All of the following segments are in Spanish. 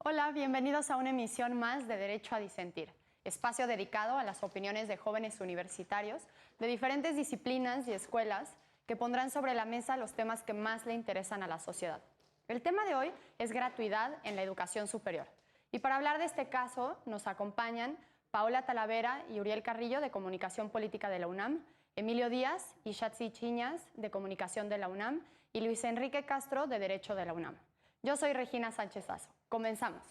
Hola, bienvenidos a una emisión más de Derecho a Disentir, espacio dedicado a las opiniones de jóvenes universitarios de diferentes disciplinas y escuelas que pondrán sobre la mesa los temas que más le interesan a la sociedad. El tema de hoy es gratuidad en la educación superior. Y para hablar de este caso nos acompañan Paola Talavera y Uriel Carrillo de Comunicación Política de la UNAM, Emilio Díaz y Shatsi Chiñas de Comunicación de la UNAM y Luis Enrique Castro de Derecho de la UNAM. Yo soy Regina Sánchez Azo. Comenzamos.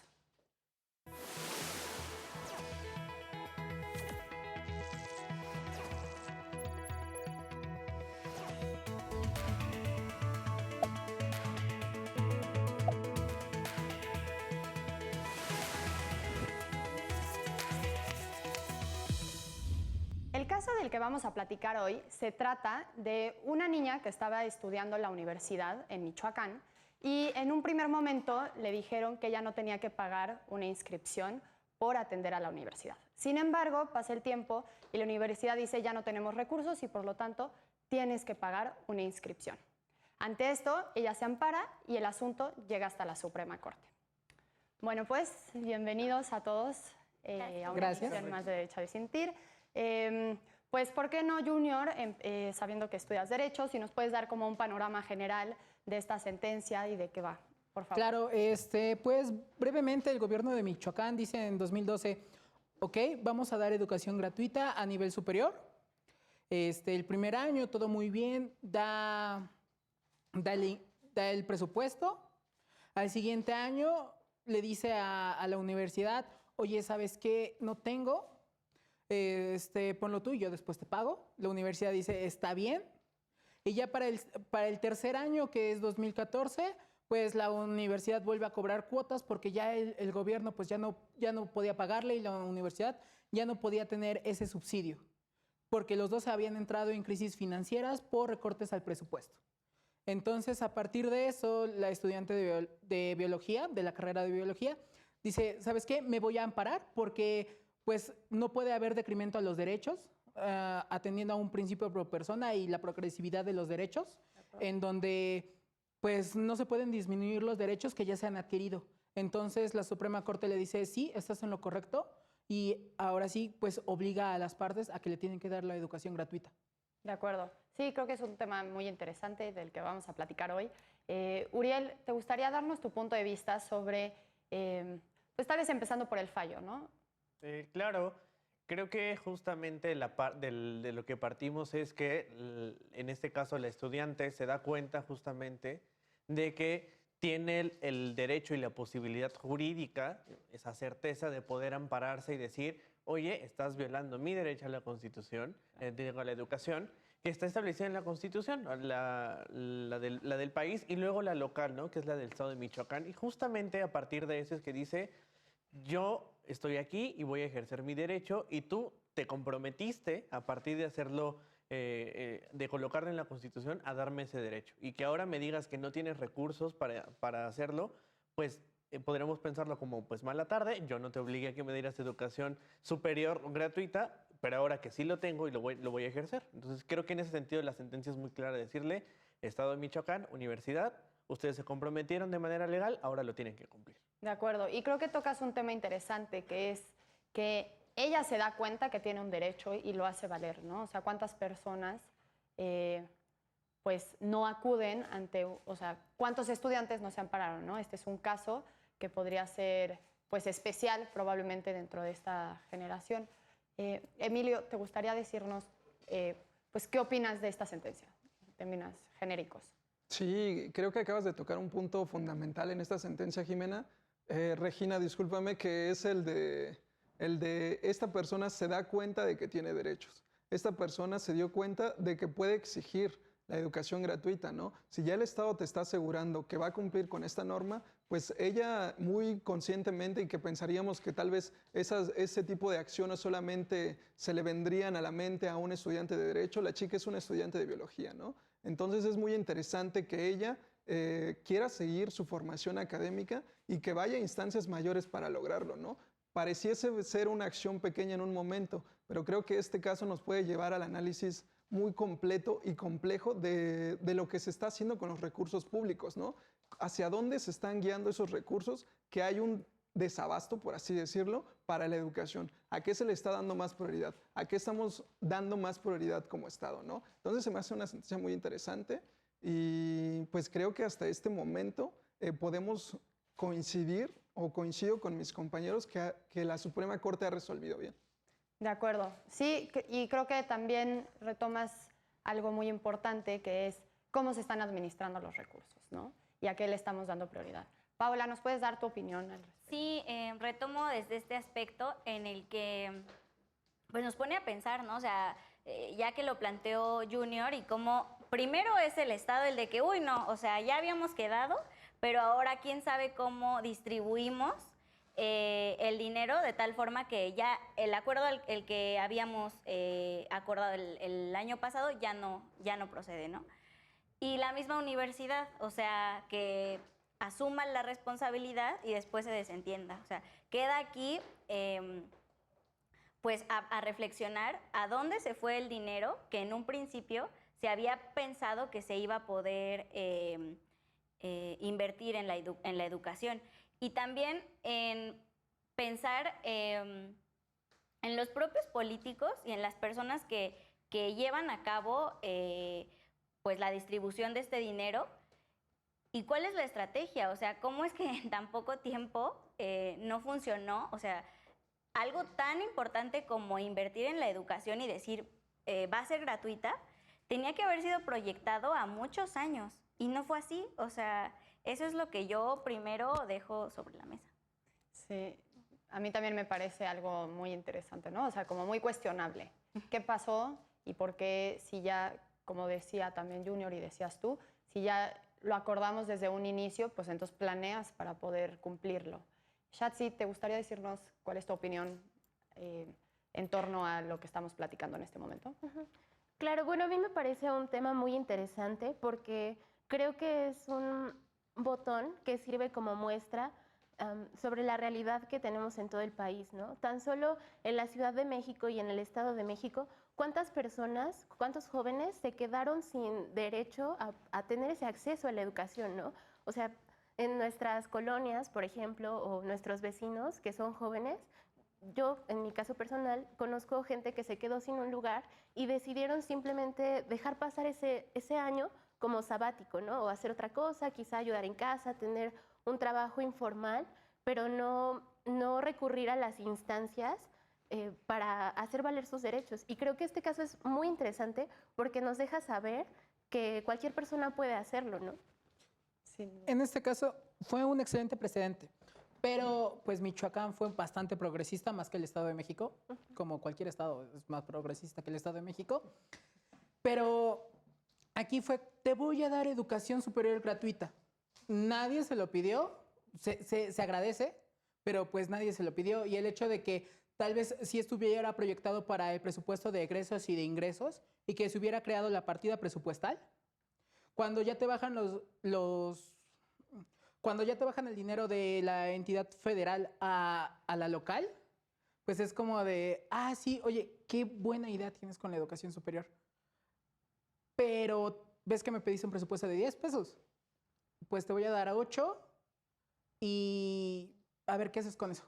El caso del que vamos a platicar hoy se trata de una niña que estaba estudiando en la universidad en Michoacán y en un primer momento le dijeron que ella no tenía que pagar una inscripción por atender a la universidad. Sin embargo, pasa el tiempo y la universidad dice ya no tenemos recursos y por lo tanto tienes que pagar una inscripción. Ante esto, ella se ampara y el asunto llega hasta la Suprema Corte. Bueno, pues bienvenidos a todos a una edición más de Derecho a Disentir. Pues, ¿por qué no, Junior, sabiendo que estudias Derecho, si nos puedes dar como un panorama general de esta sentencia y de qué va, por favor? Claro, pues brevemente el gobierno de Michoacán dice en 2012, ok, vamos a dar educación gratuita a nivel superior. El primer año todo muy bien, da el presupuesto. Al siguiente año le dice a la universidad, oye, ¿sabes qué? No tengo. Ponlo tú y yo después te pago. La universidad dice, está bien. Y ya para el tercer año, que es 2014, pues la universidad vuelve a cobrar cuotas porque ya el gobierno pues ya no podía pagarle y la universidad ya no podía tener ese subsidio, porque los dos habían entrado en crisis financieras por recortes al presupuesto. Entonces, a partir de eso, la estudiante de biología, de la carrera de biología, dice, ¿sabes qué? Me voy a amparar porque pues no puede haber decremento a los derechos, atendiendo a un principio pro persona y la progresividad de los derechos, en donde pues no se pueden disminuir los derechos que ya se han adquirido. Entonces, la Suprema Corte le dice, sí, estás en lo correcto, y ahora sí, pues obliga a las partes a que le tienen que dar la educación gratuita. De acuerdo. Sí, creo que es un tema muy interesante del que vamos a platicar hoy. Uriel, ¿te gustaría darnos tu punto de vista sobre, pues tal vez empezando por el fallo, ¿no? Claro, creo que justamente de lo que partimos es que en este caso la estudiante se da cuenta justamente de que tiene el derecho y la posibilidad jurídica, esa certeza de poder ampararse y decir, oye, estás violando mi derecho a la Constitución, a la educación, que está establecida en la Constitución, la del país y luego la local, ¿no? Que es la del Estado de Michoacán. Y justamente a partir de eso es que dice, yo estoy aquí y voy a ejercer mi derecho y tú te comprometiste a partir de hacerlo, de colocarlo en la Constitución, a darme ese derecho. Y que ahora me digas que no tienes recursos para hacerlo, pues podremos pensarlo como pues mala tarde, yo no te obligué a que me dieras educación superior gratuita, pero ahora que sí lo tengo y lo voy a ejercer. Entonces creo que en ese sentido la sentencia es muy clara de decirle, Estado de Michoacán, universidad, ustedes se comprometieron de manera legal, ahora lo tienen que cumplir. De acuerdo. Y creo que tocas un tema interesante, que es que ella se da cuenta que tiene un derecho y lo hace valer, ¿no? O sea, ¿cuántas personas pues no acuden ante, o sea, cuántos estudiantes no se ampararon, ¿no? Este es un caso que podría ser pues especial probablemente dentro de esta generación. Emilio, ¿te gustaría decirnos pues qué opinas de esta sentencia en términos genéricos? Sí, creo que acabas de tocar un punto fundamental en esta sentencia, Jimena. Regina, discúlpame, que es el de esta persona se da cuenta de que tiene derechos. Esta persona se dio cuenta de que puede exigir la educación gratuita, ¿no? Si ya el Estado te está asegurando que va a cumplir con esta norma, pues ella muy conscientemente, y que pensaríamos que tal vez ese tipo de acciones solamente se le vendrían a la mente a un estudiante de Derecho, la chica es una estudiante de Biología, ¿no? Entonces es muy interesante que ella quiera seguir su formación académica y que vaya a instancias mayores para lograrlo, ¿no? Pareciese ser una acción pequeña en un momento, pero creo que este caso nos puede llevar al análisis muy completo y complejo de lo que se está haciendo con los recursos públicos, ¿no? Hacia dónde se están guiando esos recursos, que hay un desabasto, por así decirlo, para la educación. ¿A qué se le está dando más prioridad? ¿A qué estamos dando más prioridad como Estado, no? Entonces se me hace una sentencia muy interesante y pues creo que hasta este momento podemos coincidir o coincido con mis compañeros que la Suprema Corte ha resolvido bien. De acuerdo. Sí, y creo que también retomas algo muy importante, que es cómo se están administrando los recursos, ¿no? Y a qué le estamos dando prioridad. Paola, ¿nos puedes dar tu opinión al respecto? Sí, retomo desde este aspecto en el que pues nos pone a pensar, ¿no? O sea, ya que lo planteó Junior y cómo primero es el Estado el de que, uy, no, o sea, ya habíamos quedado, pero ahora quién sabe cómo distribuimos el dinero de tal forma que ya el acuerdo el que habíamos acordado el año pasado ya no procede, ¿no? Y la misma universidad, o sea, que asuma la responsabilidad y después se desentienda. O sea, queda aquí pues a reflexionar a dónde se fue el dinero que en un principio se había pensado que se iba a poder invertir en la educación. Y también en pensar en los propios políticos y en las personas que llevan a cabo pues la distribución de este dinero. ¿Y cuál es la estrategia? O sea, ¿cómo es que en tan poco tiempo no funcionó? O sea, algo tan importante como invertir en la educación y decir, va a ser gratuita, tenía que haber sido proyectado a muchos años. Y no fue así. O sea, eso es lo que yo primero dejo sobre la mesa. Sí, a mí también me parece algo muy interesante, ¿no? O sea, como muy cuestionable. ¿Qué pasó y por qué, si ya, como decía también Junior y decías tú, si ya lo acordamos desde un inicio, pues entonces planeas para poder cumplirlo? Shatsi, ¿te gustaría decirnos cuál es tu opinión en torno a lo que estamos platicando en este momento? Claro, bueno, a mí me parece un tema muy interesante porque creo que es un botón que sirve como muestra sobre la realidad que tenemos en todo el país, ¿no? Tan solo en la Ciudad de México y en el Estado de México, ¿cuántas personas, cuántos jóvenes se quedaron sin derecho a tener ese acceso a la educación, ¿no? O sea, en nuestras colonias, por ejemplo, o nuestros vecinos que son jóvenes, yo, en mi caso personal, conozco gente que se quedó sin un lugar y decidieron simplemente dejar pasar ese año como sabático, ¿no? O hacer otra cosa, quizá ayudar en casa, tener un trabajo informal, pero no recurrir a las instancias para hacer valer sus derechos. Y creo que este caso es muy interesante porque nos deja saber que cualquier persona puede hacerlo, ¿no? Sí. En este caso fue un excelente precedente, pero pues Michoacán fue bastante progresista más que el Estado de México, como cualquier estado es más progresista que el Estado de México, pero aquí fue, te voy a dar educación superior gratuita. Nadie se lo pidió, se agradece, pero pues nadie se lo pidió. Y el hecho de que tal vez sí estuviera proyectado para el presupuesto de egresos y de ingresos y que se hubiera creado la partida presupuestal, cuando ya te bajan cuando ya te bajan el dinero de la entidad federal a la local, pues es como de, ah, sí, oye, qué buena idea tienes con la educación superior. Pero ves que me pediste un presupuesto de 10 pesos. Pues te voy a dar a 8 y a ver qué haces con eso.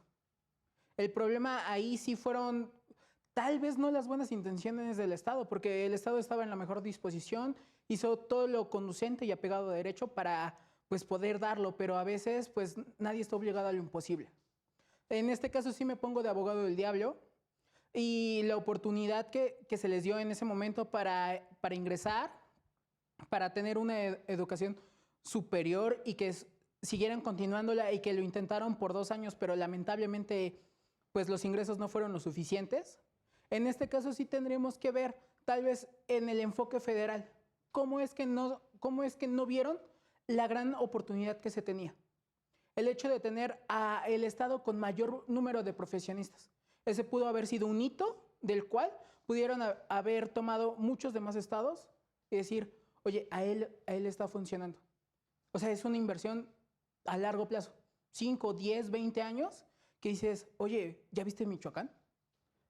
El problema ahí sí fueron tal vez no las buenas intenciones del Estado, porque el Estado estaba en la mejor disposición, hizo todo lo conducente y apegado a derecho para pues, poder darlo, pero a veces pues, nadie está obligado a lo imposible. En este caso sí me pongo de abogado del diablo y la oportunidad que se les dio en ese momento para ingresar, para tener una educación superior y que siguieran continuándola y que lo intentaron por 2 años, pero lamentablemente pues los ingresos no fueron lo suficientes. En este caso sí tendríamos que ver tal vez en el enfoque federal cómo es que no vieron la gran oportunidad que se tenía. El hecho de tener el Estado con mayor número de profesionistas. Ese pudo haber sido un hito del cual pudieron haber tomado muchos demás estados y decir, oye, a él está funcionando. O sea, es una inversión a largo plazo, 5, 10, 20 años, que dices, oye, ¿ya viste Michoacán?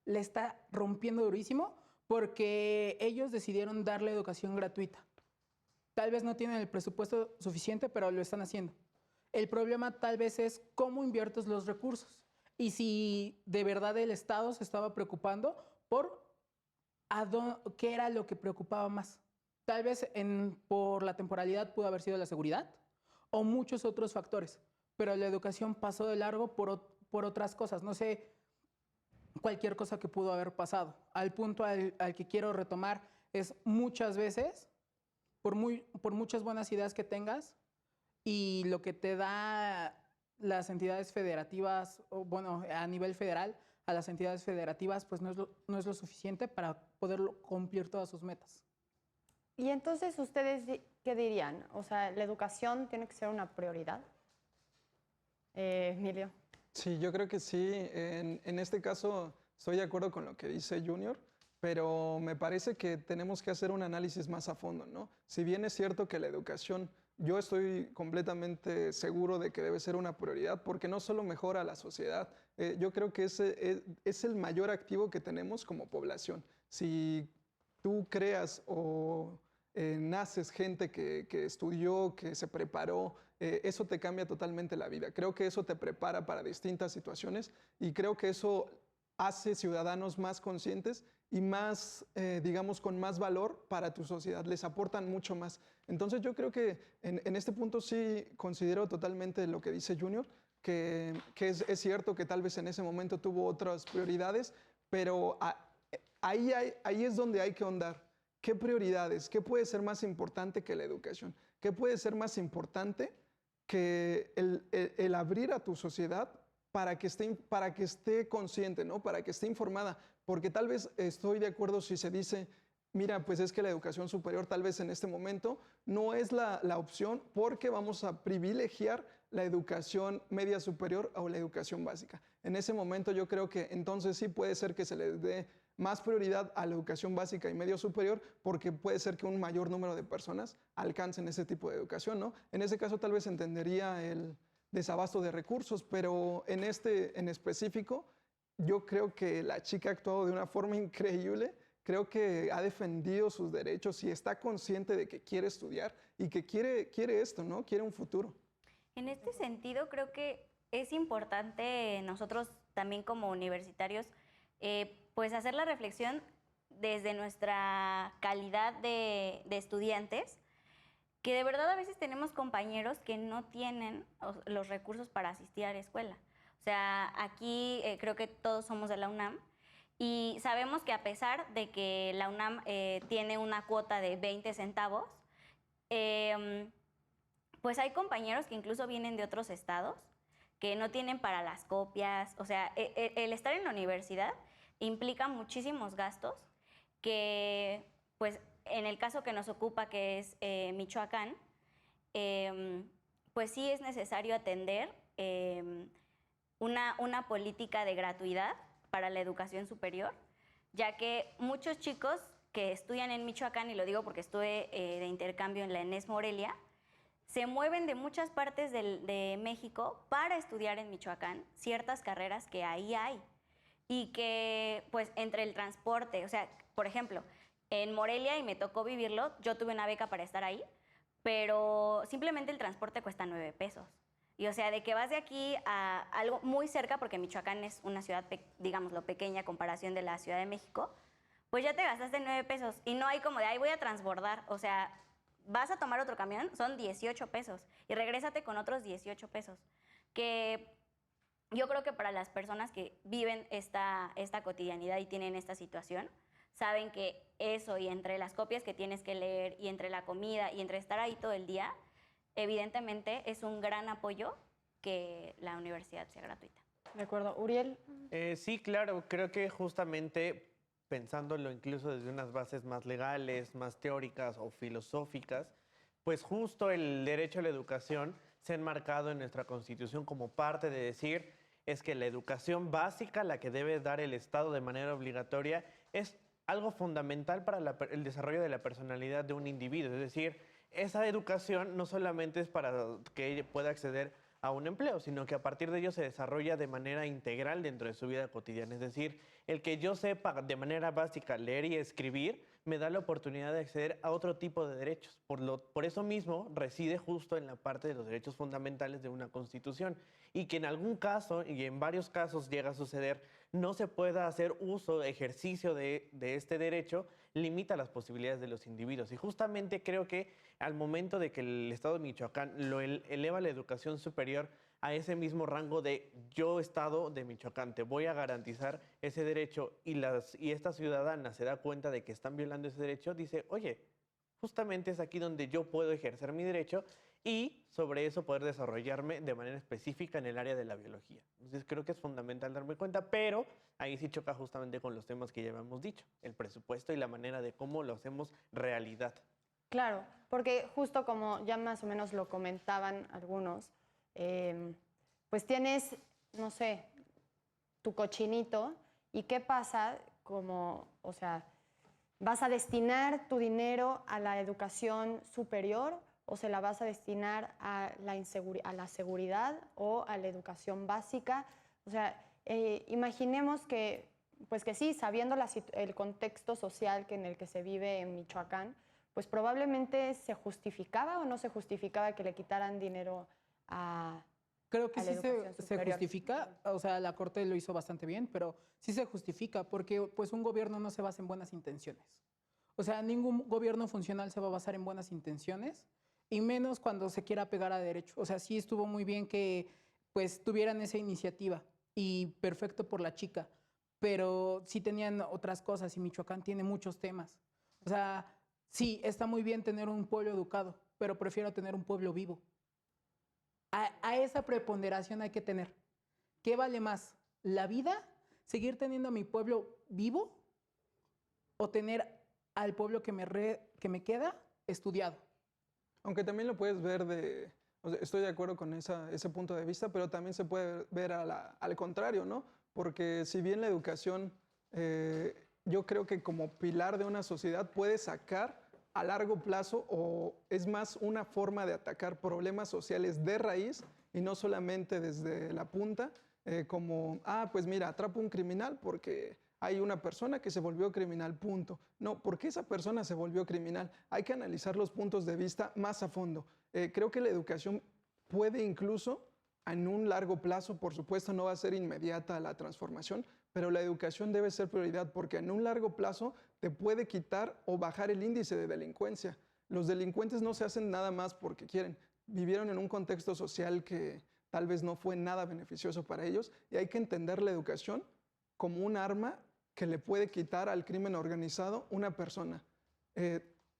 Le está rompiendo durísimo porque ellos decidieron darle educación gratuita. Tal vez no tienen el presupuesto suficiente, pero lo están haciendo. El problema tal vez es cómo inviertes los recursos y si de verdad el Estado se estaba preocupando por qué era lo que preocupaba más. Tal vez por la temporalidad pudo haber sido la seguridad o muchos otros factores, pero la educación pasó de largo por otras cosas. No sé, cualquier cosa que pudo haber pasado. Al punto al que quiero retomar es muchas veces, por muchas buenas ideas que tengas y lo que te da las entidades federativas, o bueno, a nivel federal, a las entidades federativas, pues no es lo suficiente para poder cumplir todas sus metas. Y entonces, ¿ustedes qué dirían? O sea, ¿la educación tiene que ser una prioridad? Emilio. Sí, yo creo que sí. En este caso estoy de acuerdo con lo que dice Junior, pero me parece que tenemos que hacer un análisis más a fondo, ¿no? Si bien es cierto que la educación, yo estoy completamente seguro de que debe ser una prioridad, porque no solo mejora la sociedad, yo creo que ese es el mayor activo que tenemos como población. Si tú creas o naces gente que estudió, que se preparó, eso te cambia totalmente la vida. Creo que eso te prepara para distintas situaciones y creo que eso hace ciudadanos más conscientes y más, digamos, con más valor para tu sociedad. Les aportan mucho más. Entonces yo creo que en este punto sí considero totalmente lo que dice Junior, que es cierto que tal vez en ese momento tuvo otras prioridades, pero ahí es donde hay que ahondar. ¿Qué prioridades? ¿Qué puede ser más importante que la educación? ¿Qué puede ser más importante que el abrir a tu sociedad para que esté consciente, ¿no? Para que esté informada? Porque tal vez estoy de acuerdo si se dice, mira, pues es que la educación superior tal vez en este momento no es la opción porque vamos a privilegiar la educación media superior o la educación básica. En ese momento yo creo que entonces sí puede ser que se les dé más prioridad a la educación básica y medio superior porque puede ser que un mayor número de personas alcancen ese tipo de educación, ¿no? En ese caso tal vez entendería el desabasto de recursos, pero en específico yo creo que la chica ha actuado de una forma increíble. Creo que ha defendido sus derechos y está consciente de que quiere estudiar y que quiere esto, ¿no? Quiere un futuro. En este sentido, creo que es importante nosotros también como universitarios, pues hacer la reflexión desde nuestra calidad de estudiantes, que de verdad a veces tenemos compañeros que no tienen los recursos para asistir a la escuela. O sea, aquí creo que todos somos de la UNAM y sabemos que a pesar de que la UNAM tiene una cuota de 20 centavos, pues hay compañeros que incluso vienen de otros estados que no tienen para las copias. O sea, el estar en la universidad implica muchísimos gastos que, pues, en el caso que nos ocupa, que es Michoacán, pues sí es necesario atender una política de gratuidad para la educación superior, ya que muchos chicos que estudian en Michoacán, y lo digo porque estuve de intercambio en la ENES Morelia, se mueven de muchas partes de México para estudiar en Michoacán ciertas carreras que ahí hay. Y que, pues, entre el transporte, o sea, por ejemplo, en Morelia, y me tocó vivirlo, yo tuve una beca para estar ahí, pero simplemente el transporte cuesta 9 pesos. Y, o sea, de que vas de aquí a algo muy cerca, porque Michoacán es una ciudad, digámoslo, pequeña a comparación de la Ciudad de México, pues ya te gastaste 9 pesos. Y no hay como de, ahí voy a transbordar. O sea, vas a tomar otro camión, son 18 pesos. Y regrésate con otros 18 pesos. Que yo creo que para las personas que viven esta cotidianidad y tienen esta situación, saben que eso, y entre las copias que tienes que leer, y entre la comida, y entre estar ahí todo el día, evidentemente es un gran apoyo que la universidad sea gratuita. De acuerdo. Uriel. Sí, claro, creo que justamente pensándolo incluso desde unas bases más legales, más teóricas o filosóficas, pues justo el derecho a la educación se ha enmarcado en nuestra Constitución como parte de decir es que la educación básica, la que debe dar el Estado de manera obligatoria, es algo fundamental para el desarrollo de la personalidad de un individuo. Es decir, esa educación no solamente es para que ella pueda acceder a un empleo, sino que a partir de ello se desarrolla de manera integral dentro de su vida cotidiana. Es decir, el que yo sepa de manera básica leer y escribir me da la oportunidad de acceder a otro tipo de derechos. Por eso mismo reside justo en la parte de los derechos fundamentales de una Constitución y que en algún caso y en varios casos llega a suceder, no se pueda hacer uso, ejercicio de este derecho, limita las posibilidades de los individuos. Y justamente creo que al momento de que el Estado de Michoacán lo eleva la educación superior a ese mismo rango de yo, Estado de Michoacán, te voy a garantizar ese derecho y esta ciudadana se da cuenta de que están violando ese derecho, dice, oye, justamente es aquí donde yo puedo ejercer mi derecho y sobre eso poder desarrollarme de manera específica en el área de la biología. Entonces creo que es fundamental darme cuenta, pero ahí sí choca justamente con los temas que ya habíamos dicho, el presupuesto y la manera de cómo lo hacemos realidad. Claro, porque justo como ya más o menos lo comentaban algunos, pues tienes, no sé, tu cochinito y qué pasa como, o sea, ¿vas a destinar tu dinero a la educación superior o se la vas a destinar a la seguridad o a la educación básica? O sea, imaginemos que, pues que sí, sabiendo el contexto social en el que se vive en Michoacán, pues probablemente se justificaba o no se justificaba que le quitaran dinero a Creo que a la sí educación se superior. justifica, o sea, la Corte lo hizo bastante bien, pero sí se justifica porque pues un gobierno no se basa en buenas intenciones. O sea, ningún gobierno funcional se va a basar en buenas intenciones y menos cuando se quiera pegar a derecho. O sea, sí estuvo muy bien que pues tuvieran esa iniciativa y perfecto por la chica, pero sí tenían otras cosas y Michoacán tiene muchos temas. O sea, sí, está muy bien tener un pueblo educado, pero prefiero tener un pueblo vivo. A esa preponderación hay que tener. ¿Qué vale más? ¿La vida? ¿Seguir teniendo a mi pueblo vivo? ¿O tener al pueblo que me queda estudiado? Aunque también lo puedes ver o sea, estoy de acuerdo con ese punto de vista, pero también se puede ver al contrario, ¿no? Porque si bien la educación, yo creo que como pilar de una sociedad puede sacar a largo plazo o es más una forma de atacar problemas sociales de raíz y no solamente desde la punta, como, pues mira, atrapo un criminal porque hay una persona que se volvió criminal, punto. No, ¿por qué esa persona se volvió criminal? Hay que analizar los puntos de vista más a fondo. Creo que la educación puede incluso, en un largo plazo, por supuesto no va a ser inmediata la transformación, pero la educación debe ser prioridad porque en un largo plazo te puede quitar o bajar el índice de delincuencia. Los delincuentes no se hacen nada más porque quieren. Vivieron en un contexto social que tal vez no fue nada beneficioso para ellos y hay que entender la educación como un arma que le puede quitar al crimen organizado una persona.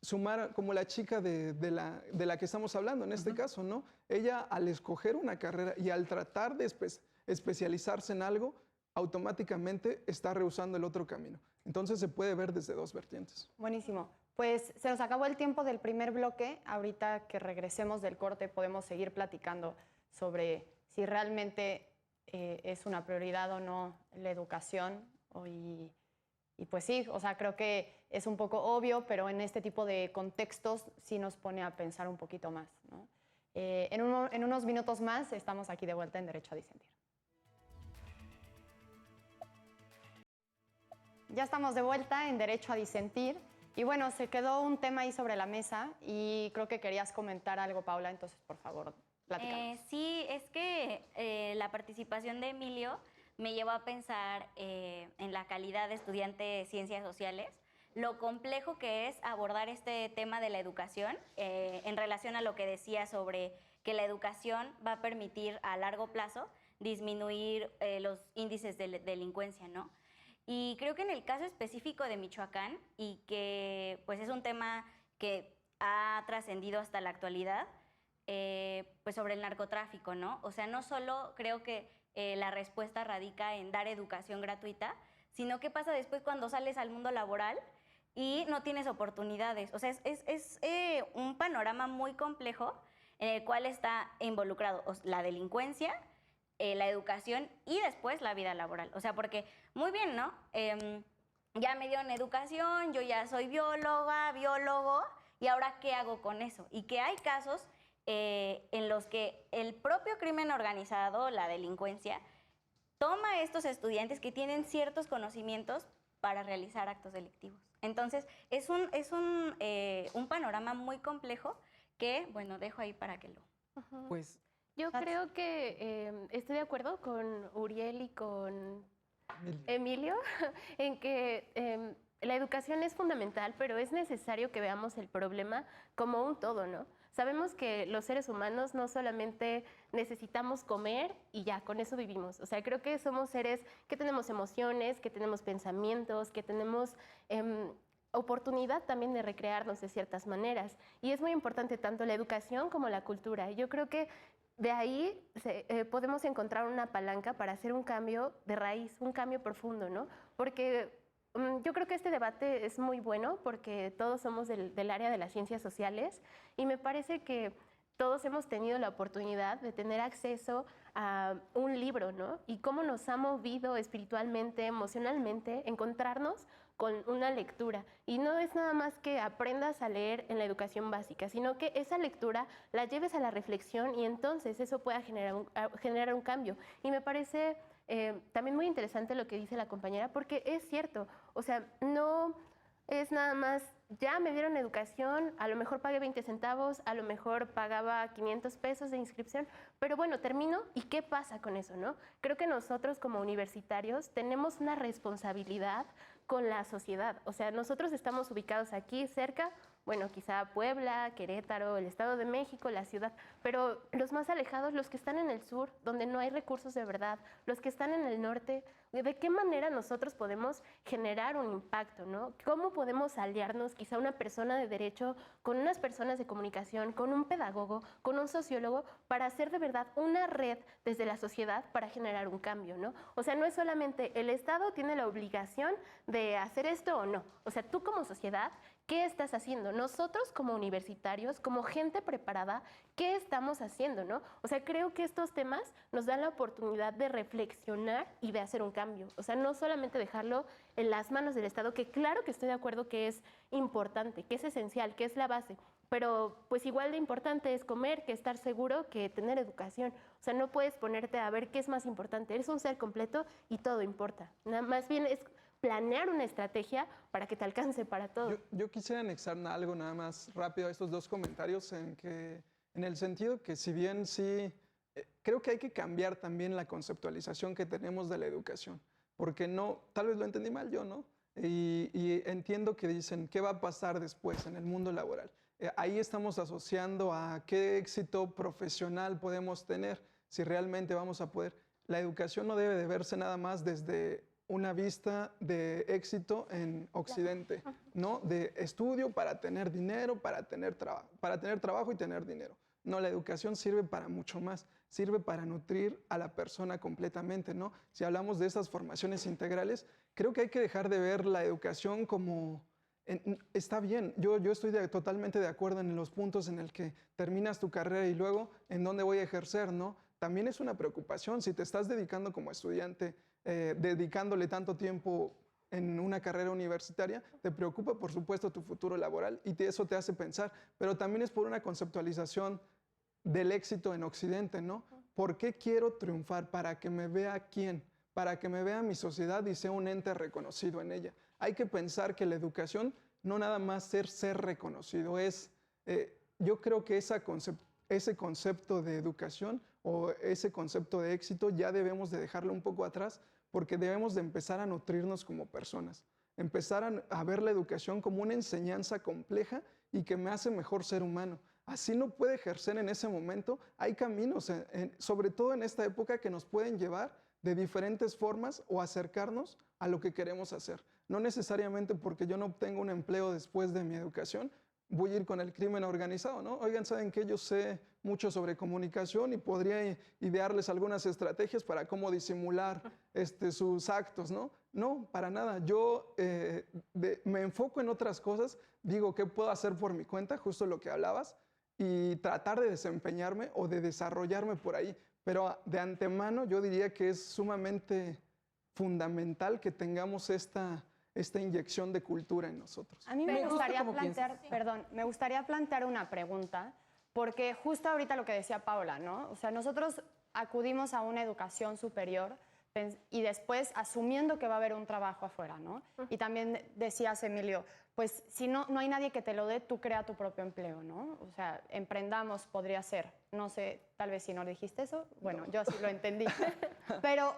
Sumar como la chica de la que estamos hablando en este caso, ¿no? Ella al escoger una carrera y al tratar de especializarse en algo, automáticamente está rehusando el otro camino. Entonces se puede ver desde dos vertientes. Buenísimo. Pues se nos acabó el tiempo del primer bloque. Ahorita que regresemos del corte podemos seguir platicando sobre si realmente es una prioridad o no la educación. Y pues sí, o sea, creo que es un poco obvio, pero en este tipo de contextos sí nos pone a pensar un poquito más, ¿no? En unos minutos más estamos aquí de vuelta en Derecho a Disentir. Ya estamos de vuelta en Derecho a Disentir. Y bueno, se quedó un tema ahí sobre la mesa y creo que querías comentar algo, Paula, entonces por favor, platícanos. Sí, es que la participación de Emilio me llevó a pensar en la calidad de estudiante de ciencias sociales, lo complejo que es abordar este tema de la educación en relación a lo que decía sobre que la educación va a permitir a largo plazo disminuir los índices de delincuencia, ¿no? Y creo que en el caso específico de Michoacán, y que pues es un tema que ha trascendido hasta la actualidad, pues sobre el narcotráfico, ¿no? O sea, no solo creo que la respuesta radica en dar educación gratuita, sino qué pasa después cuando sales al mundo laboral y no tienes oportunidades. O sea, es un panorama muy complejo en el cual está involucrado la delincuencia, la educación y después la vida laboral. O sea, porque muy bien, ¿no? Ya me dieron educación, yo ya soy bióloga, biólogo, y ahora ¿qué hago con eso? Y que hay casos en los que el propio crimen organizado, la delincuencia, toma a estos estudiantes que tienen ciertos conocimientos para realizar actos delictivos. Entonces, es un panorama muy complejo que, bueno, dejo ahí para que lo... Pues Yo creo que estoy de acuerdo con Uriel y con Emilio en que la educación es fundamental, pero es necesario que veamos el problema como un todo, ¿no? Sabemos que los seres humanos no solamente necesitamos comer y ya, con eso vivimos. O sea, creo que somos seres que tenemos emociones, que tenemos pensamientos, que tenemos oportunidad también de recrearnos de ciertas maneras. Y es muy importante tanto la educación como la cultura. Yo creo que de ahí podemos encontrar una palanca para hacer un cambio de raíz, un cambio profundo, ¿no? Porque yo creo que este debate es muy bueno porque todos somos del área de las ciencias sociales y me parece que todos hemos tenido la oportunidad de tener acceso a un libro, ¿no? Y cómo nos ha movido espiritualmente, emocionalmente, encontrarnos con una lectura. Y no es nada más que aprendas a leer en la educación básica, sino que esa lectura la lleves a la reflexión y entonces eso pueda generar un cambio. Y me parece también muy interesante lo que dice la compañera, porque es cierto, o sea, no es nada más, ya me dieron educación, a lo mejor pagué 20 centavos, a lo mejor pagaba 500 pesos de inscripción, pero bueno, termino y ¿qué pasa con eso, no? Creo que nosotros como universitarios tenemos una responsabilidad con la sociedad, o sea, nosotros estamos ubicados aquí cerca, bueno, quizá Puebla, Querétaro, el Estado de México, la ciudad, pero los más alejados, los que están en el sur, donde no hay recursos de verdad, los que están en el norte, ¿de qué manera nosotros podemos generar un impacto, no? ¿Cómo podemos aliarnos, quizá una persona de derecho, con unas personas de comunicación, con un pedagogo, con un sociólogo, para hacer de verdad una red desde la sociedad para generar un cambio, ¿no? O sea, no es solamente el Estado tiene la obligación de hacer esto o no. O sea, tú como sociedad, ¿qué estás haciendo? Nosotros como universitarios, como gente preparada, ¿qué estamos haciendo, no? O sea, creo que estos temas nos dan la oportunidad de reflexionar y de hacer un cambio. O sea, no solamente dejarlo en las manos del Estado, que claro que estoy de acuerdo que es importante, que es esencial, que es la base, pero pues igual de importante es comer, que estar seguro, que tener educación. O sea, no puedes ponerte a ver qué es más importante. Eres un ser completo y todo importa. Más bien es planear una estrategia para que te alcance para todo. Yo quisiera anexar algo nada más rápido a estos dos comentarios en el sentido que si bien sí, creo que hay que cambiar también la conceptualización que tenemos de la educación, porque no, tal vez lo entendí mal yo, ¿no? Y entiendo que dicen, ¿qué va a pasar después en el mundo laboral? Ahí estamos asociando a qué éxito profesional podemos tener, si realmente vamos a poder. La educación no debe de verse nada más desde una vista de éxito en Occidente, ¿no? De estudio para tener dinero, para tener trabajo y tener dinero. No, la educación sirve para mucho más, sirve para nutrir a la persona completamente, ¿no? Si hablamos de esas formaciones integrales, creo que hay que dejar de ver la educación como... Está bien, yo estoy totalmente de acuerdo en los puntos en el que terminas tu carrera y luego en dónde voy a ejercer, ¿no? También es una preocupación si te estás dedicando como estudiante, dedicándole tanto tiempo en una carrera universitaria, te preocupa por supuesto tu futuro laboral y eso te hace pensar, pero también es por una conceptualización del éxito en Occidente, ¿no? ¿Por qué quiero triunfar? ¿Para que me vea quién? Para que me vea mi sociedad y sea un ente reconocido en ella. Hay que pensar que la educación no nada más ser reconocido, yo creo que ese concepto de educación o ese concepto de éxito ya debemos de dejarlo un poco atrás porque debemos de empezar a nutrirnos como personas, empezar a ver la educación como una enseñanza compleja y que me hace mejor ser humano. Así no puede ejercer en ese momento. Hay caminos, sobre todo en esta época, que nos pueden llevar de diferentes formas o acercarnos a lo que queremos hacer. No necesariamente porque yo no obtenga un empleo después de mi educación, voy a ir con el crimen organizado, ¿no? Oigan, ¿saben qué? Yo sé mucho sobre comunicación y podría idearles algunas estrategias para cómo disimular sus actos, ¿no? No, para nada. Yo me enfoco en otras cosas, digo, ¿qué puedo hacer por mi cuenta? Justo lo que hablabas, y tratar de desempeñarme o de desarrollarme por ahí. Pero de antemano yo diría que es sumamente fundamental que tengamos esta inyección de cultura en nosotros. A mí me gustaría plantear una pregunta, porque justo ahorita lo que decía Paula, ¿no? O sea, nosotros acudimos a una educación superior y después asumiendo que va a haber un trabajo afuera, ¿no? Y también decías, Emilio, pues si no hay nadie que te lo dé, tú crea tu propio empleo, ¿no? O sea, emprendamos podría ser. No sé, tal vez si no dijiste eso, bueno, yo sí lo entendí. Pero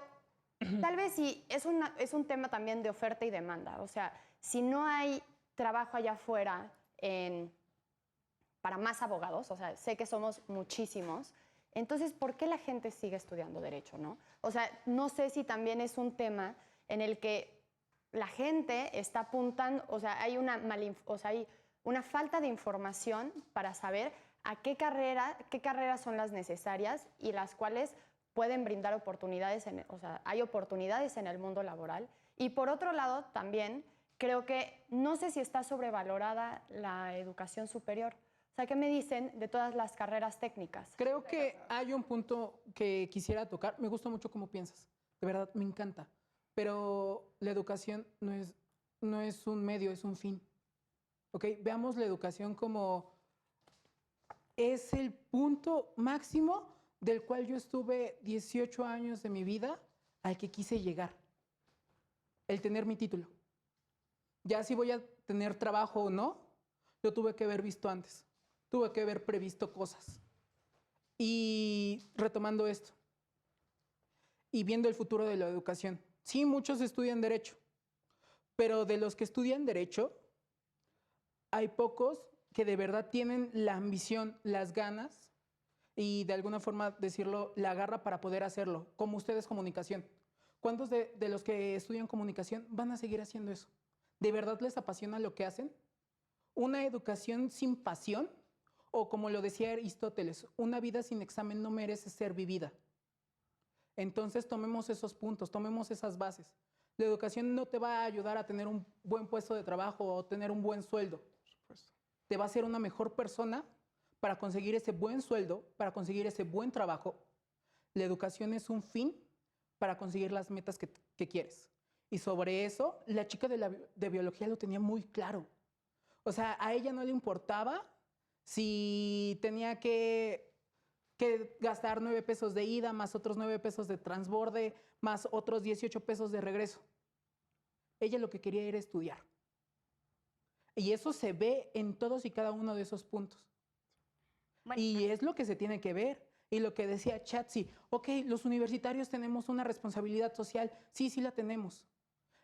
tal vez sí, es un tema también de oferta y demanda. O sea, si no hay trabajo allá afuera para más abogados, o sea, sé que somos muchísimos, entonces, ¿por qué la gente sigue estudiando Derecho, no? O sea, no sé si también es un tema en el que la gente está apuntando, o sea, hay una falta de información para saber a qué carreras son las necesarias y las cuales pueden brindar oportunidades, o sea, hay oportunidades en el mundo laboral. Y por otro lado, también creo que no sé si está sobrevalorada la educación superior. O sea, ¿qué me dicen de todas las carreras técnicas? Creo que hay un punto que quisiera tocar. Me gusta mucho cómo piensas. De verdad, me encanta. Pero la educación no es un medio, es un fin. ¿Ok? Veamos la educación como es el punto máximo del cual yo estuve 18 años de mi vida al que quise llegar. El tener mi título. Ya si voy a tener trabajo o no, lo tuve que haber visto antes. Tuve que haber previsto cosas. Y retomando esto, y viendo el futuro de la educación. Sí, muchos estudian Derecho, pero de los que estudian Derecho, hay pocos que de verdad tienen la ambición, las ganas y de alguna forma decirlo, la garra para poder hacerlo, como ustedes comunicación. ¿Cuántos de los que estudian comunicación van a seguir haciendo eso? ¿De verdad les apasiona lo que hacen? ¿Una educación sin pasión? O como lo decía Aristóteles, una vida sin examen no merece ser vivida. Entonces tomemos esos puntos, tomemos esas bases. La educación no te va a ayudar a tener un buen puesto de trabajo o tener un buen sueldo. Te va a hacer una mejor persona para conseguir ese buen sueldo, para conseguir ese buen trabajo. La educación es un fin para conseguir las metas que quieres. Y sobre eso, la chica de biología lo tenía muy claro. O sea, a ella no le importaba si tenía que gastar 9 pesos de ida, más otros 9 pesos de transborde, más otros 18 pesos de regreso. Ella lo que quería era estudiar. Y eso se ve en todos y cada uno de esos puntos. Bueno, Y es lo que se tiene que ver. Y lo que decía Chatsi, ok, los universitarios tenemos una responsabilidad social. Sí, sí la tenemos.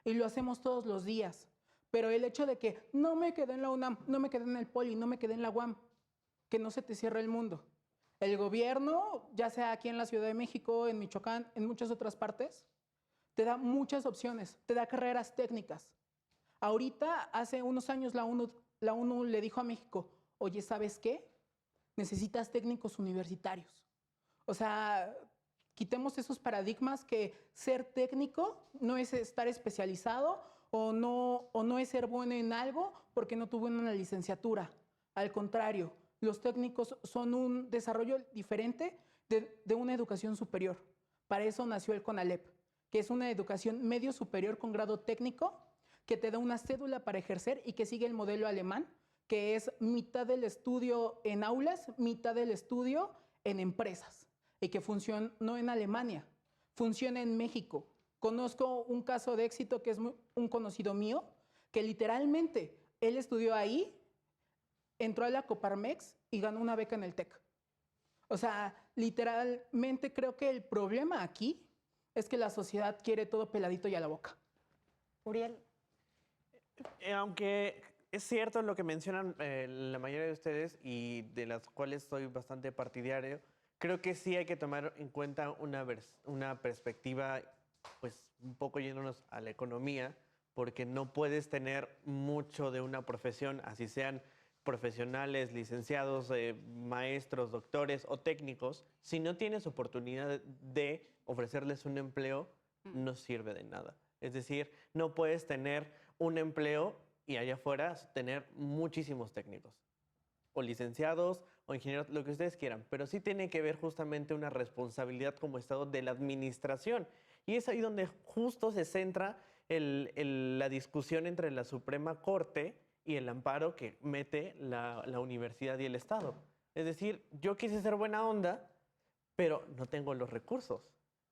Y lo hacemos todos los días. Pero el hecho de que no me quedé en la UNAM, no me quedé en el Poli, no me quedé en la UAM, que no se te cierre el mundo. El gobierno, ya sea aquí en la Ciudad de México, en Michoacán, en muchas otras partes, te da muchas opciones, te da carreras técnicas. Ahorita, hace unos años, la ONU le dijo a México, oye, ¿sabes qué? Necesitas técnicos universitarios. O sea, quitemos esos paradigmas que ser técnico no es estar especializado o no es ser bueno en algo porque no tuvo una licenciatura. Al contrario, los técnicos son un desarrollo diferente de una educación superior. Para eso nació el CONALEP, que es una educación medio superior con grado técnico que te da una cédula para ejercer y que sigue el modelo alemán, que es mitad del estudio en aulas, mitad del estudio en empresas, y que funcionó en Alemania, funciona en México. Conozco un caso de éxito que es un conocido mío, que literalmente él estudió ahí, entró a la Coparmex y ganó una beca en el TEC. O sea, literalmente creo que el problema aquí es que la sociedad quiere todo peladito y a la boca. Uriel. Aunque es cierto lo que mencionan la mayoría de ustedes y de las cuales soy bastante partidario, creo que sí hay que tomar en cuenta una perspectiva, pues un poco yéndonos a la economía, porque no puedes tener mucho de una profesión, así sean profesionales, licenciados, maestros, doctores o técnicos, si no tienes oportunidad de ofrecerles un empleo, no sirve de nada. Es decir, no puedes tener un empleo y allá afuera tener muchísimos técnicos, o licenciados, o ingenieros, lo que ustedes quieran, pero sí tiene que ver justamente una responsabilidad como Estado de la administración. Y es ahí donde justo se centra la discusión entre la Suprema Corte y el amparo que mete la universidad y el Estado. Es decir, yo quise ser buena onda, pero no tengo los recursos,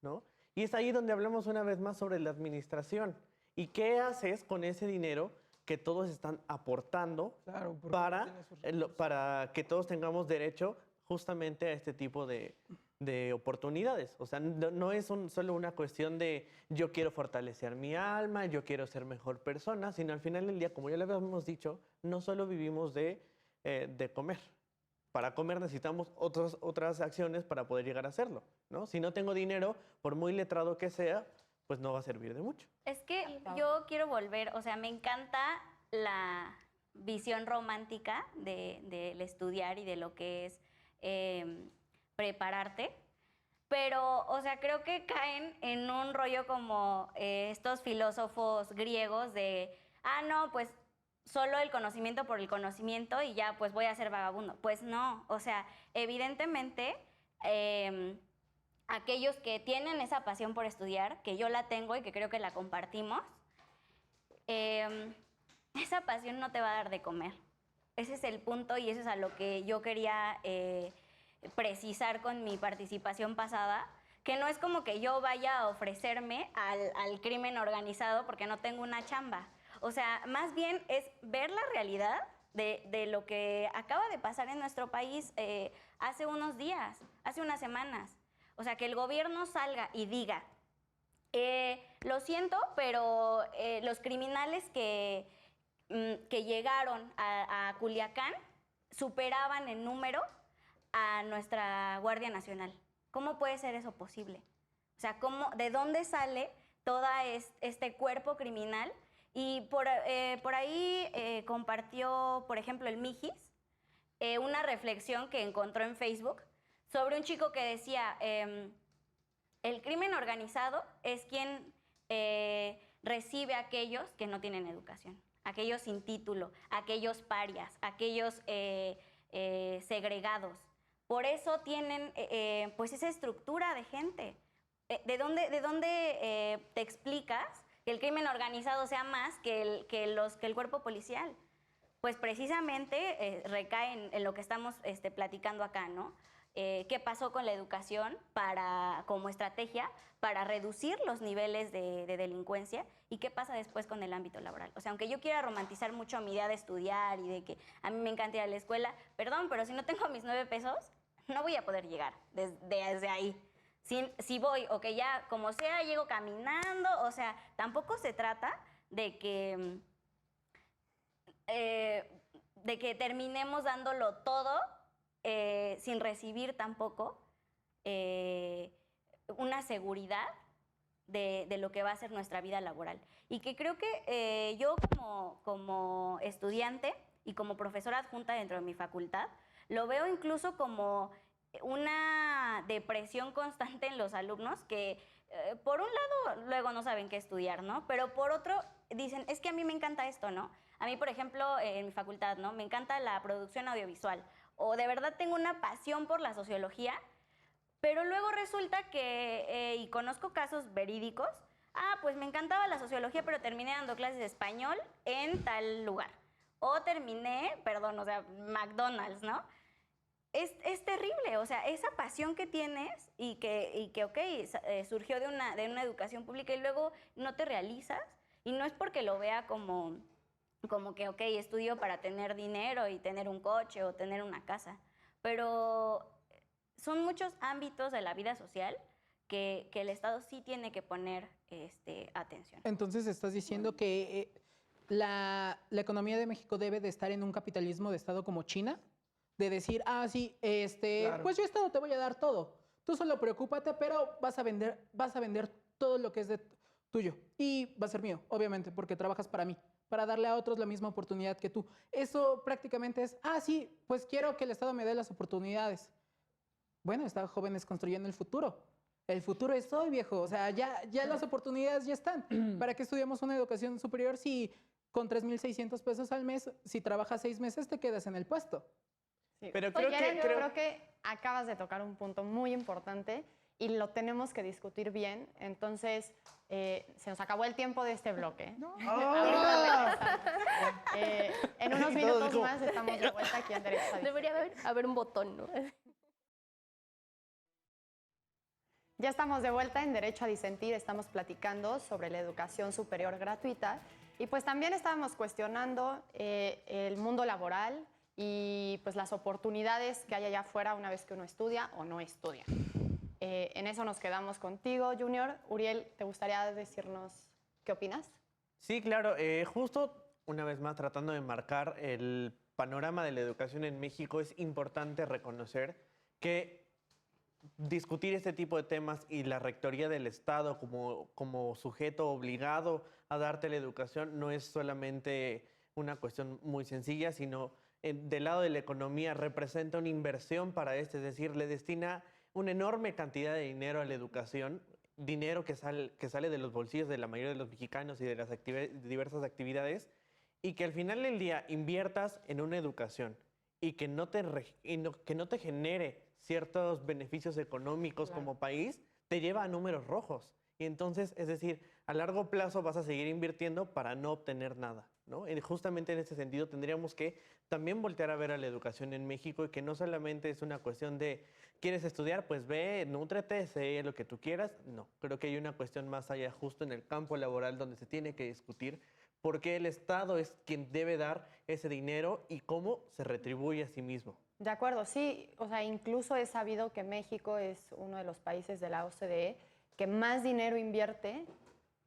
¿no? Y es ahí donde hablamos una vez más sobre la administración. ¿Y qué haces con ese dinero que todos están aportando Claro, porque para, tiene sus recursos. para que todos tengamos derecho justamente a este tipo de oportunidades? O sea, no es solo una cuestión de yo quiero fortalecer mi alma, yo quiero ser mejor persona, sino al final del día, como ya le habíamos dicho, no solo vivimos de comer. Para comer necesitamos otras acciones para poder llegar a hacerlo, ¿no? Si no tengo dinero, por muy letrado que sea, pues no va a servir de mucho. Es que yo quiero volver, o sea, me encanta la visión romántica del estudiar y de lo que es prepararte, pero, o sea, creo que caen en un rollo como estos filósofos griegos de, no, pues solo el conocimiento por el conocimiento y ya pues voy a ser vagabundo. Pues no, o sea, evidentemente aquellos que tienen esa pasión por estudiar, que yo la tengo y que creo que la compartimos, esa pasión no te va a dar de comer. Ese es el punto y eso es a lo que yo quería precisar con mi participación pasada, que no es como que yo vaya a ofrecerme al crimen organizado porque no tengo una chamba. O sea, más bien es ver la realidad de lo que acaba de pasar en nuestro país hace unos días, hace unas semanas. O sea, que el gobierno salga y diga, lo siento, pero los criminales que llegaron a Culiacán superaban en número a nuestra Guardia Nacional. ¿Cómo puede ser eso posible? O sea, ¿de dónde sale todo este cuerpo criminal? Y por ahí compartió, por ejemplo, el Mijis, una reflexión que encontró en Facebook sobre un chico que decía, el crimen organizado es quien recibe a aquellos que no tienen educación, aquellos sin título, aquellos parias, aquellos segregados. Por eso tienen pues esa estructura de gente. ¿De dónde te explicas que el crimen organizado sea más que el cuerpo policial? Pues precisamente recae en lo que estamos platicando acá, ¿no? ¿Qué pasó con la educación como estrategia para reducir los niveles de delincuencia? ¿Y qué pasa después con el ámbito laboral? O sea, aunque yo quiera romantizar mucho mi idea de estudiar y de que a mí me encanta ir a la escuela, perdón, pero si no tengo mis 9 pesos, no voy a poder llegar desde ahí. Si voy, o que ya como sea, llego caminando, o sea, tampoco se trata de que terminemos dándolo todo sin recibir tampoco una seguridad de lo que va a ser nuestra vida laboral. Y que creo que yo como estudiante y como profesora adjunta dentro de mi facultad, lo veo incluso como una depresión constante en los alumnos que, por un lado, luego no saben qué estudiar, ¿no? Pero por otro, dicen, es que a mí me encanta esto, ¿no? A mí, por ejemplo, en mi facultad, ¿no? Me encanta la producción audiovisual. O de verdad tengo una pasión por la sociología, pero luego resulta que, y conozco casos verídicos, pues me encantaba la sociología, pero terminé dando clases de español en tal lugar. O terminé, perdón, o sea, McDonald's, ¿no? Es terrible, o sea, esa pasión que tienes y que ok, surgió de una educación pública y luego no te realizas, y no es porque lo vea como que, ok, estudio para tener dinero y tener un coche o tener una casa, pero son muchos ámbitos de la vida social que el Estado sí tiene que poner atención. Entonces estás diciendo que la economía de México debe de estar en un capitalismo de Estado como China, de decir, sí, Claro. pues yo Estado te voy a dar todo. Tú solo preocúpate, pero vas a vender todo lo que es tuyo. Y va a ser mío, obviamente, porque trabajas para mí, para darle a otros la misma oportunidad que tú. Eso prácticamente es, sí, pues quiero que el Estado me dé las oportunidades. Bueno, está jóvenes construyendo el futuro. El futuro es hoy, viejo. O sea, ya las oportunidades ya están. ¿Para qué estudiamos una educación superior si con 3,600 pesos al mes, si trabajas 6 meses, te quedas en el puesto? Sí. Pero Oye, creo que acabas de tocar un punto muy importante y lo tenemos que discutir bien. Entonces, se nos acabó el tiempo de este bloque. No. En unos minutos más estamos de vuelta aquí en Derecho a Distancia. Debería haber un botón, ¿no? Ya estamos de vuelta en Derecho a Disentir, estamos platicando sobre la educación superior gratuita y pues también estábamos cuestionando el mundo laboral y pues las oportunidades que hay allá afuera una vez que uno estudia o no estudia. En eso nos quedamos contigo, Junior. Uriel, ¿te gustaría decirnos qué opinas? Sí, claro. Justo una vez más tratando de marcar el panorama de la educación en México, es importante reconocer que discutir este tipo de temas y la rectoría del Estado como sujeto obligado a darte la educación no es solamente una cuestión muy sencilla, sino del lado de la economía representa una inversión para es decir, le destina una enorme cantidad de dinero a la educación, dinero que sale de los bolsillos de la mayoría de los mexicanos y de las diversas actividades, y que al final del día inviertas en una educación y que no te genere ciertos beneficios económicos como país, te lleva a números rojos. Y entonces, es decir, a largo plazo vas a seguir invirtiendo para no obtener nada, ¿no? Justamente en ese sentido tendríamos que también voltear a ver a la educación en México y que no solamente es una cuestión de, ¿quieres estudiar? Pues ve, nútrete, sé lo que tú quieras. No, creo que hay una cuestión más allá justo en el campo laboral donde se tiene que discutir por qué el Estado es quien debe dar ese dinero y cómo se retribuye a sí mismo. De acuerdo, sí. O sea, incluso he sabido que México es uno de los países de la OCDE que más dinero invierte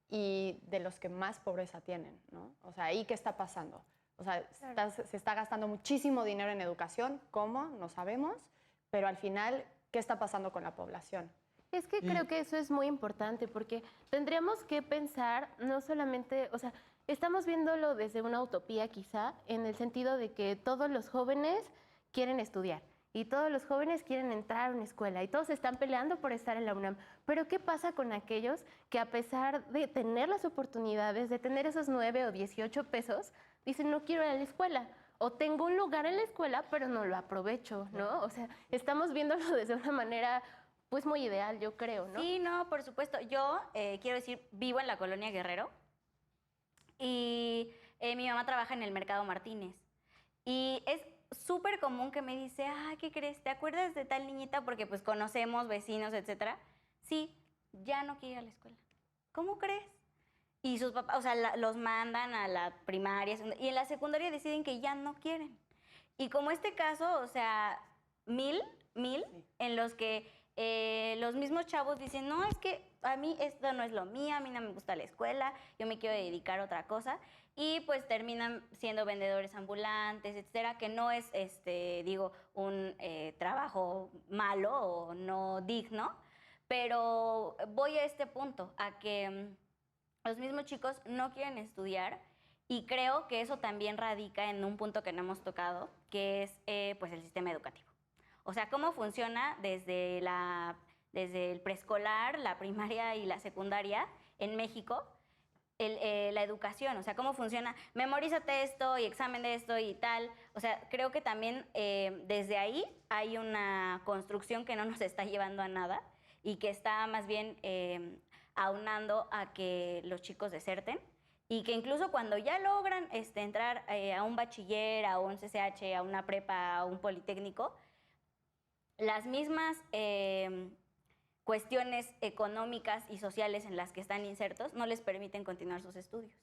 y de los que más pobreza tienen, ¿no? O sea, ¿y qué está pasando? O sea, se está gastando muchísimo dinero en educación, ¿cómo? No sabemos, pero al final, ¿qué está pasando con la población? Es que creo que eso es muy importante porque tendríamos que pensar no solamente, o sea, estamos viéndolo desde una utopía quizá, en el sentido de que todos los jóvenes quieren estudiar y todos los jóvenes quieren entrar a una escuela y todos están peleando por estar en la UNAM. Pero ¿qué pasa con aquellos que a pesar de tener las oportunidades, de tener esos 9 o 18 pesos, dicen no quiero ir a la escuela? O tengo un lugar en la escuela, pero no lo aprovecho, ¿no? O sea, estamos viéndolo desde una manera pues muy ideal, yo creo, ¿no? Sí, no, por supuesto. Yo, quiero decir, vivo en la colonia Guerrero y mi mamá trabaja en el Mercado Martínez. Y es súper común que me dice, ¿qué crees? ¿Te acuerdas de tal niñita? Porque pues conocemos vecinos, etcétera. Sí, ya no quiere ir a la escuela. ¿Cómo crees? Y sus papás, o sea, los mandan a la primaria y en la secundaria deciden que ya no quieren. Y como este caso, o sea, mil, en los que los mismos chavos dicen, no, es que a mí esto no es lo mío, a mí no me gusta la escuela, yo me quiero dedicar a otra cosa. Y pues terminan siendo vendedores ambulantes, etcétera, que no es, digo, un trabajo malo o no digno, pero voy a este punto, a que los mismos chicos no quieren estudiar y creo que eso también radica en un punto que no hemos tocado, que es pues el sistema educativo. O sea, cómo funciona desde el preescolar, la primaria y la secundaria en México, la educación, o sea, cómo funciona, memorízate esto y examen de esto y tal. O sea, creo que también desde ahí hay una construcción que no nos está llevando a nada y que está más bien aunando a que los chicos deserten y que incluso cuando ya logran entrar a un bachiller, a un CCH, a una prepa, a un politécnico, las mismas cuestiones económicas y sociales en las que están insertos no les permiten continuar sus estudios.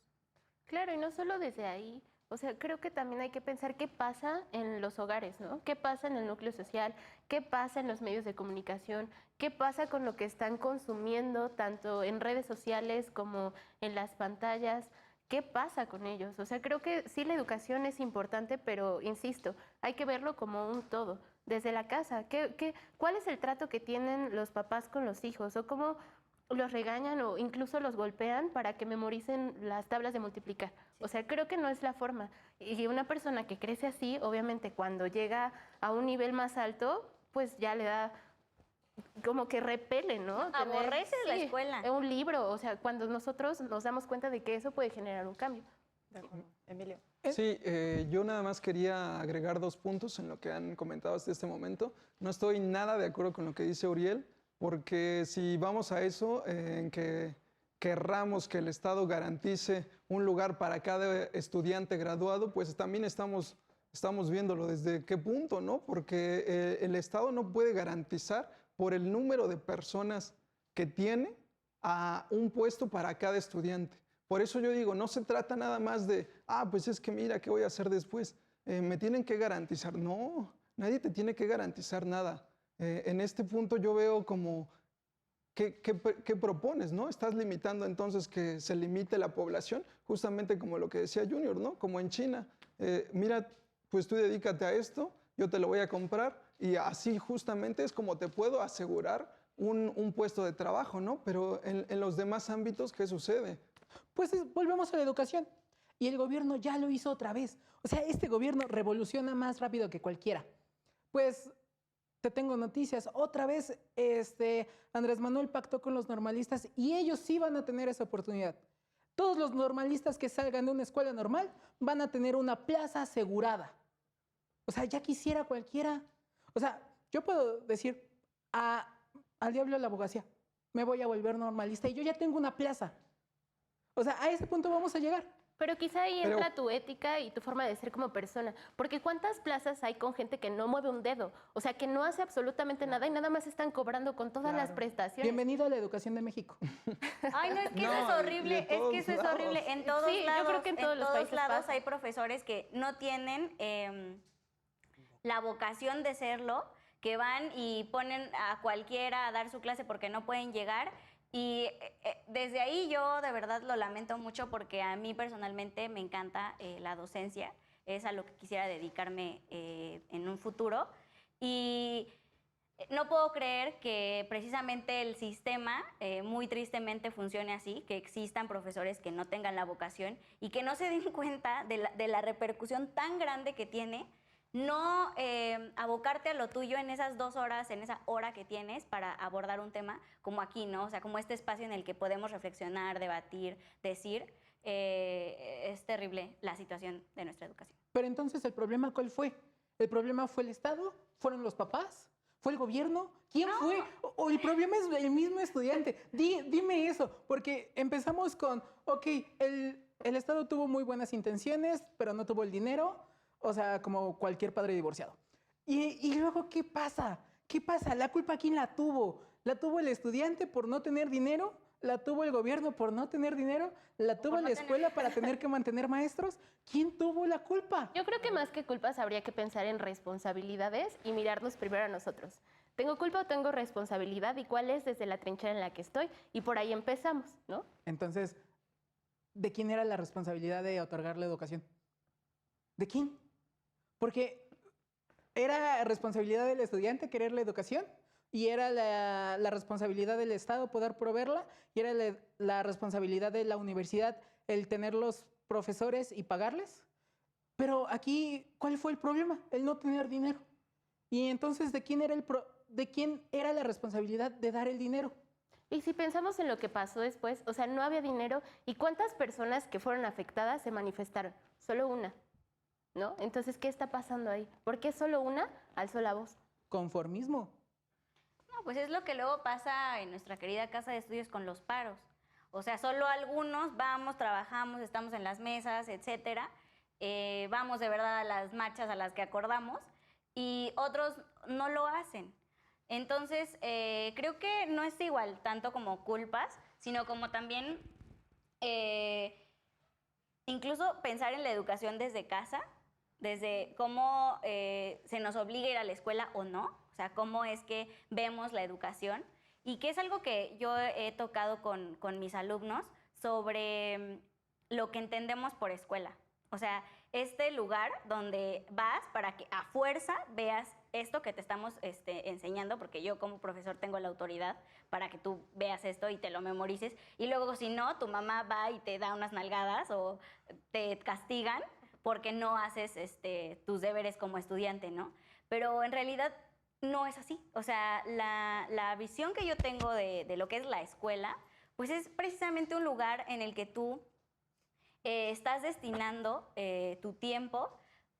Claro, y no solo desde ahí. O sea, creo que también hay que pensar qué pasa en los hogares, ¿no? ¿Qué pasa en el núcleo social? ¿Qué pasa en los medios de comunicación? ¿Qué pasa con lo que están consumiendo tanto en redes sociales como en las pantallas? ¿Qué pasa con ellos? O sea, creo que sí la educación es importante, pero insisto, hay que verlo como un todo. Desde la casa, ¿cuál es el trato que tienen los papás con los hijos? ¿O cómo los regañan o incluso los golpean para que memoricen las tablas de multiplicar? O sea, creo que no es la forma. Y una persona que crece así, obviamente cuando llega a un nivel más alto, pues ya le da como que repele, ¿no? Aborrece la escuela. Un libro, o sea, cuando nosotros nos damos cuenta de que eso puede generar un cambio. De acuerdo. Emilio. Sí, yo nada más quería agregar 2 puntos en lo que han comentado hasta este momento. No estoy nada de acuerdo con lo que dice Uriel, porque si vamos a eso, en que querramos que el Estado garantice un lugar para cada estudiante graduado, pues también estamos viéndolo desde qué punto, ¿no? Porque el Estado no puede garantizar por el número de personas que tiene a un puesto para cada estudiante. Por eso yo digo, no se trata nada más de, pues es que mira, ¿qué voy a hacer después? Me tienen que garantizar. No, nadie te tiene que garantizar nada. En este punto yo veo como, ¿qué propones, no? Estás limitando entonces que se limite la población, justamente como lo que decía Junior, ¿no? Como en China. Mira, pues tú dedícate a esto, yo te lo voy a comprar y así justamente es como te puedo asegurar un puesto de trabajo, ¿no? Pero en los demás ámbitos, ¿qué sucede? Pues volvemos a la educación. Y el gobierno ya lo hizo otra vez. O sea, este gobierno revoluciona más rápido que cualquiera. Pues te tengo noticias. Otra vez Andrés Manuel pactó con los normalistas y ellos sí van a tener esa oportunidad. Todos los normalistas que salgan de una escuela normal van a tener una plaza asegurada. O sea, ya quisiera cualquiera. O sea, yo puedo decir al diablo la abogacía, me voy a volver normalista y yo ya tengo una plaza. O sea, a ese punto vamos a llegar. Pero quizá ahí entra tu ética y tu forma de ser como persona. Porque ¿cuántas plazas hay con gente que no mueve un dedo? O sea, que no hace absolutamente nada y nada más están cobrando con todas las prestaciones. Bienvenido a la educación de México. Ay, no, es que eso es horrible. Es que eso es horrible. En todos lados, yo creo que en todos los países lados hay profesores que no tienen la vocación de serlo, que van y ponen a cualquiera a dar su clase porque no pueden llegar. Y desde ahí yo de verdad lo lamento mucho porque a mí personalmente me encanta la docencia, es a lo que quisiera dedicarme en un futuro. Y no puedo creer que precisamente el sistema muy tristemente funcione así, que existan profesores que no tengan la vocación y que no se den cuenta de la repercusión tan grande que tiene no abocarte a lo tuyo en esas 2 horas, en esa hora que tienes para abordar un tema como aquí, ¿no? O sea, como este espacio en el que podemos reflexionar, debatir, decir. Es terrible la situación de nuestra educación. Pero entonces, ¿el problema cuál fue? ¿El problema fue el Estado? ¿Fueron los papás? ¿Fue el gobierno? ¿Quién fue? ¿O el problema es el mismo estudiante? Dime eso, porque empezamos con, ok, el Estado tuvo muy buenas intenciones, pero no tuvo el dinero. O sea, como cualquier padre divorciado. Y luego, ¿qué pasa? ¿Qué pasa? ¿La culpa quién la tuvo? ¿La tuvo el estudiante por no tener dinero? ¿La tuvo el gobierno por no tener dinero? ¿La tuvo la escuela para tener que mantener maestros? ¿Quién tuvo la culpa? Yo creo que más que culpas habría que pensar en responsabilidades y mirarnos primero a nosotros. ¿Tengo culpa o tengo responsabilidad? ¿Y cuál es desde la trinchera en la que estoy? Y por ahí empezamos, ¿no? Entonces, ¿de quién era la responsabilidad de otorgar la educación? ¿De quién? Porque era responsabilidad del estudiante querer la educación y era la responsabilidad del Estado poder proveerla y era la responsabilidad de la universidad el tener los profesores y pagarles. Pero aquí, ¿cuál fue el problema? El no tener dinero. Y entonces, ¿de quién era la responsabilidad de dar el dinero? Y si pensamos en lo que pasó después, o sea, no había dinero. ¿Y cuántas personas que fueron afectadas se manifestaron? Solo una. ¿No? Entonces, ¿qué está pasando ahí? ¿Por qué solo una alzó la voz? Conformismo. No, pues es lo que luego pasa en nuestra querida casa de estudios con los paros. O sea, solo algunos vamos, trabajamos, estamos en las mesas, etcétera. Vamos de verdad a las marchas a las que acordamos y otros no lo hacen. Entonces, creo que no es igual tanto como culpas, sino como también incluso pensar en la educación desde casa, desde cómo se nos obliga a ir a la escuela o no, o sea, cómo es que vemos la educación, y que es algo que yo he tocado con mis alumnos sobre lo que entendemos por escuela. O sea, este lugar donde vas para que a fuerza veas esto que te estamos enseñando, porque yo como profesor tengo la autoridad para que tú veas esto y te lo memorices, y luego si no, tu mamá va y te da unas nalgadas o te castigan porque no haces tus deberes como estudiante, ¿no? Pero en realidad no es así. O sea, la visión que yo tengo de lo que es la escuela, pues es precisamente un lugar en el que tú estás destinando tu tiempo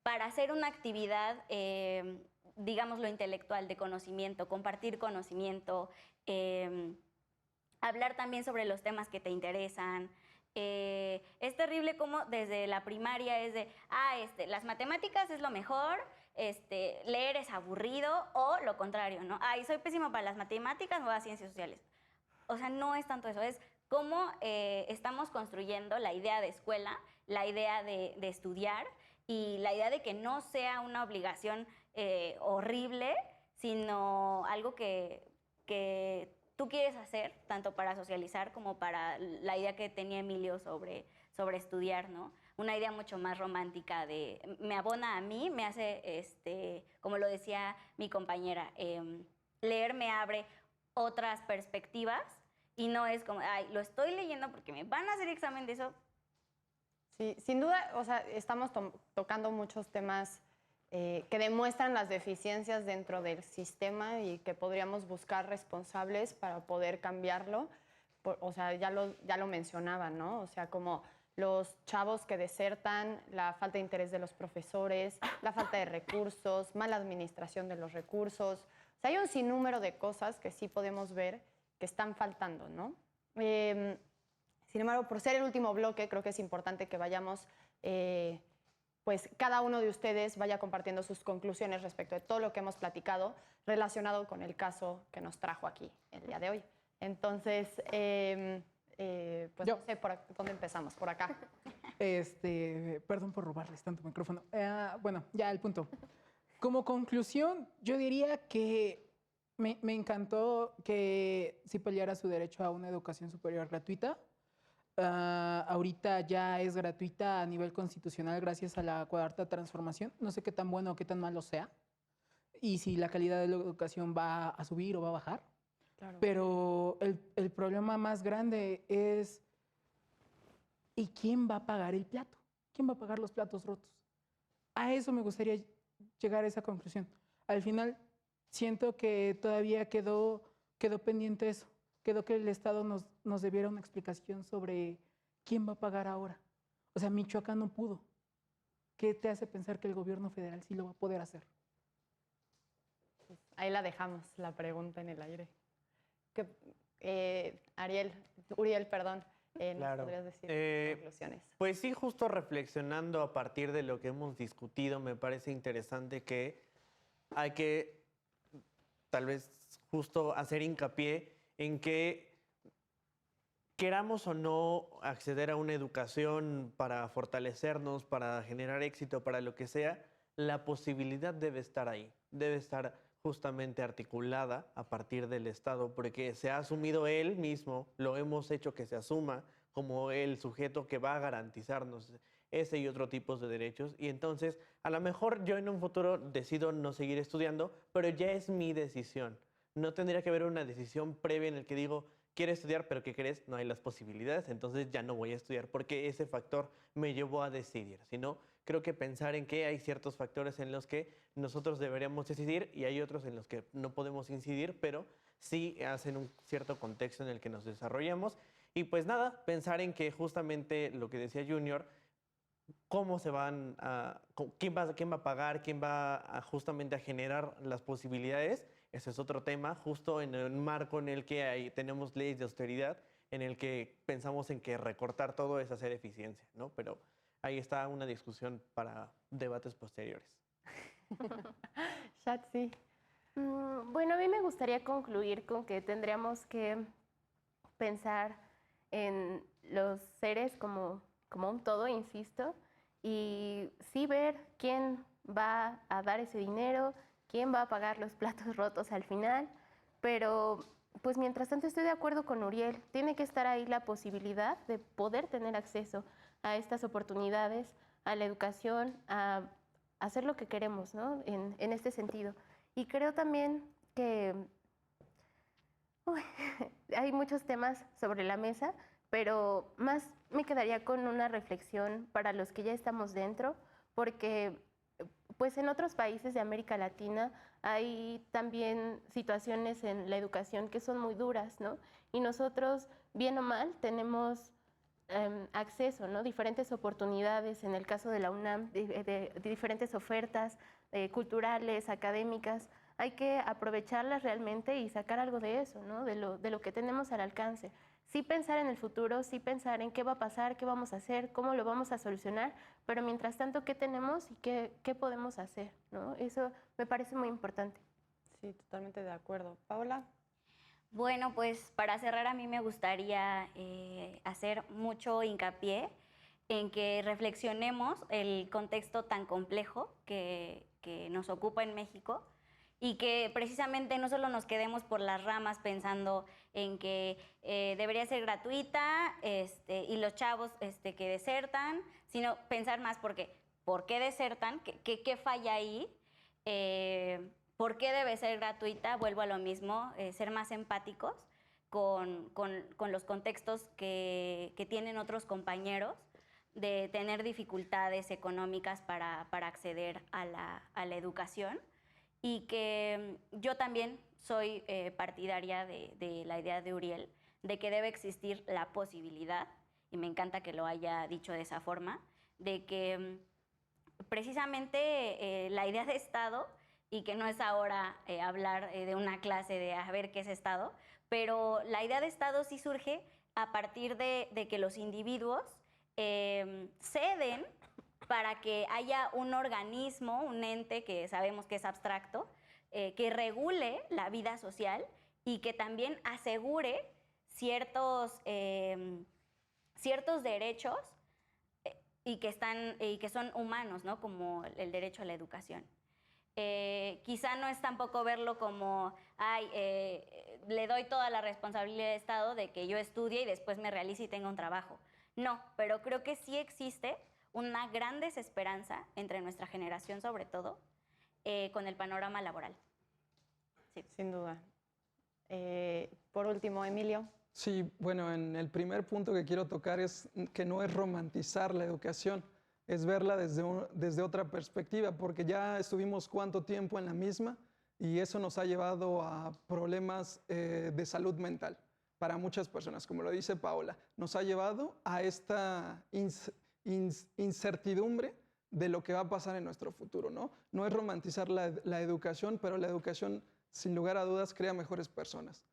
para hacer una actividad, digámoslo, intelectual, de conocimiento, compartir conocimiento, hablar también sobre los temas que te interesan. Es terrible como desde la primaria es de, las matemáticas es lo mejor, leer es aburrido, o lo contrario, ¿no? Soy pésimo para las matemáticas, me voy a ciencias sociales. o sea, no es tanto eso, es cómo estamos construyendo la idea de escuela, la idea de estudiar y la idea de que no sea una obligación horrible, sino algo que tú quieres hacer, tanto para socializar como para la idea que tenía Emilio sobre estudiar, ¿no? Una idea mucho más romántica de me abona a mí, me hace, como lo decía mi compañera, leer me abre otras perspectivas y no es como, ay, lo estoy leyendo porque me van a hacer examen de eso. Sí, sin duda, o sea, estamos tocando muchos temas que demuestran las deficiencias dentro del sistema y que podríamos buscar responsables para poder cambiarlo. O sea, ya lo mencionaba, ¿no? O sea, como los chavos que desertan, la falta de interés de los profesores, la falta de recursos, mala administración de los recursos. O sea, hay un sinnúmero de cosas que sí podemos ver que están faltando, ¿no? Sin embargo, por ser el último bloque, creo que es importante que vayamos, pues cada uno de ustedes vaya compartiendo sus conclusiones respecto de todo lo que hemos platicado relacionado con el caso que nos trajo aquí el día de hoy. Entonces, pues Yo. no sé por dónde empezamos, por acá. Perdón por robarles tanto micrófono. Bueno, ya el punto. Como conclusión, yo diría que me encantó que sí peleara su derecho a una educación superior gratuita. Ahorita ya es gratuita a nivel constitucional gracias a la cuarta transformación. No sé qué tan bueno o qué tan malo sea y si la calidad de la educación va a subir o va a bajar. Claro. Pero el problema más grande es ¿y quién va a pagar el plato? ¿Quién va a pagar los platos rotos? A eso me gustaría llegar a esa conclusión. Al final siento que todavía quedó pendiente eso. Quedó que el Estado nos debiera una explicación sobre quién va a pagar ahora. O sea, Michoacán no pudo. ¿Qué te hace pensar que el gobierno federal sí lo va a poder hacer? Ahí la dejamos, la pregunta en el aire. Uriel, perdón, ¿nos Claro. podrías decir tus conclusiones? Pues sí, justo reflexionando a partir de lo que hemos discutido, me parece interesante que hay que tal vez justo hacer hincapié en que queramos o no acceder a una educación para fortalecernos, para generar éxito, para lo que sea, la posibilidad debe estar ahí, debe estar justamente articulada a partir del Estado, porque se ha asumido él mismo, lo hemos hecho que se asuma como el sujeto que va a garantizarnos ese y otro tipo de derechos. Y entonces, a lo mejor yo en un futuro decido no seguir estudiando, pero ya es mi decisión. No tendría que haber una decisión previa en el que digo, quiero estudiar, pero ¿qué crees? No hay las posibilidades, entonces ya no voy a estudiar porque ese factor me llevó a decidir. Sino, creo que pensar en que hay ciertos factores en los que nosotros deberíamos decidir y hay otros en los que no podemos incidir, pero sí hacen un cierto contexto en el que nos desarrollamos. Y pues nada, pensar en que justamente lo que decía Junior, cómo se van a, quién va a pagar, quién va justamente a generar las posibilidades. Ese es otro tema, justo en el marco en el que tenemos leyes de austeridad, en el que pensamos en que recortar todo es hacer eficiencia, ¿no? Pero ahí está una discusión para debates posteriores. Shatsi. Bueno, a mí me gustaría concluir con que tendríamos que pensar en los seres como un todo, insisto, y sí ver quién va a dar ese dinero, quién va a pagar los platos rotos al final, pero pues mientras tanto estoy de acuerdo con Uriel, tiene que estar ahí la posibilidad de poder tener acceso a estas oportunidades, a la educación, a hacer lo que queremos, ¿no? En este sentido. Y creo también que hay muchos temas sobre la mesa, pero más me quedaría con una reflexión para los que ya estamos dentro, porque pues en otros países de América Latina hay también situaciones en la educación que son muy duras, ¿no? Y nosotros, bien o mal, tenemos acceso, ¿no? Diferentes oportunidades, en el caso de la UNAM, de diferentes ofertas culturales, académicas. Hay que aprovecharlas realmente y sacar algo de eso, ¿no? De lo que tenemos al alcance. Sí pensar en el futuro, sí pensar en qué va a pasar, qué vamos a hacer, cómo lo vamos a solucionar, pero mientras tanto, ¿qué tenemos y qué podemos hacer, ¿no? Eso me parece muy importante. Sí, totalmente de acuerdo. Paola. Bueno, pues para cerrar a mí me gustaría hacer mucho hincapié en que reflexionemos el contexto tan complejo que nos ocupa en México y que precisamente no solo nos quedemos por las ramas pensando en que debería ser gratuita y los chavos que desertan, sino pensar más porque ¿por qué desertan? ¿Qué falla ahí? ¿Por qué debe ser gratuita? Vuelvo a lo mismo, ser más empáticos con los contextos que tienen otros compañeros, de tener dificultades económicas para acceder a la educación. Y que yo también soy partidaria de la idea de Uriel, de que debe existir la posibilidad, y me encanta que lo haya dicho de esa forma, de que precisamente la idea de Estado, y que no es ahora hablar de una clase de a ver qué es Estado, pero la idea de Estado sí surge a partir de que los individuos ceden para que haya un organismo, un ente que sabemos que es abstracto, que regule la vida social y que también asegure ciertos derechos y que son humanos, ¿no? Como el derecho a la educación. Quizá no es tampoco verlo como, le doy toda la responsabilidad al Estado de que yo estudie y después me realice y tenga un trabajo. No, pero creo que sí existe una gran desesperanza entre nuestra generación, sobre todo, con el panorama laboral. Sí, sin duda. Por último, Emilio. Sí, bueno, en el primer punto que quiero tocar es que no es romantizar la educación, es verla desde otra perspectiva, porque ya estuvimos cuánto tiempo en la misma y eso nos ha llevado a problemas de salud mental para muchas personas, como lo dice Paola, nos ha llevado a esta incertidumbre de lo que va a pasar en nuestro futuro, ¿no? No es romantizar la educación, pero la educación, sin lugar a dudas, crea mejores personas.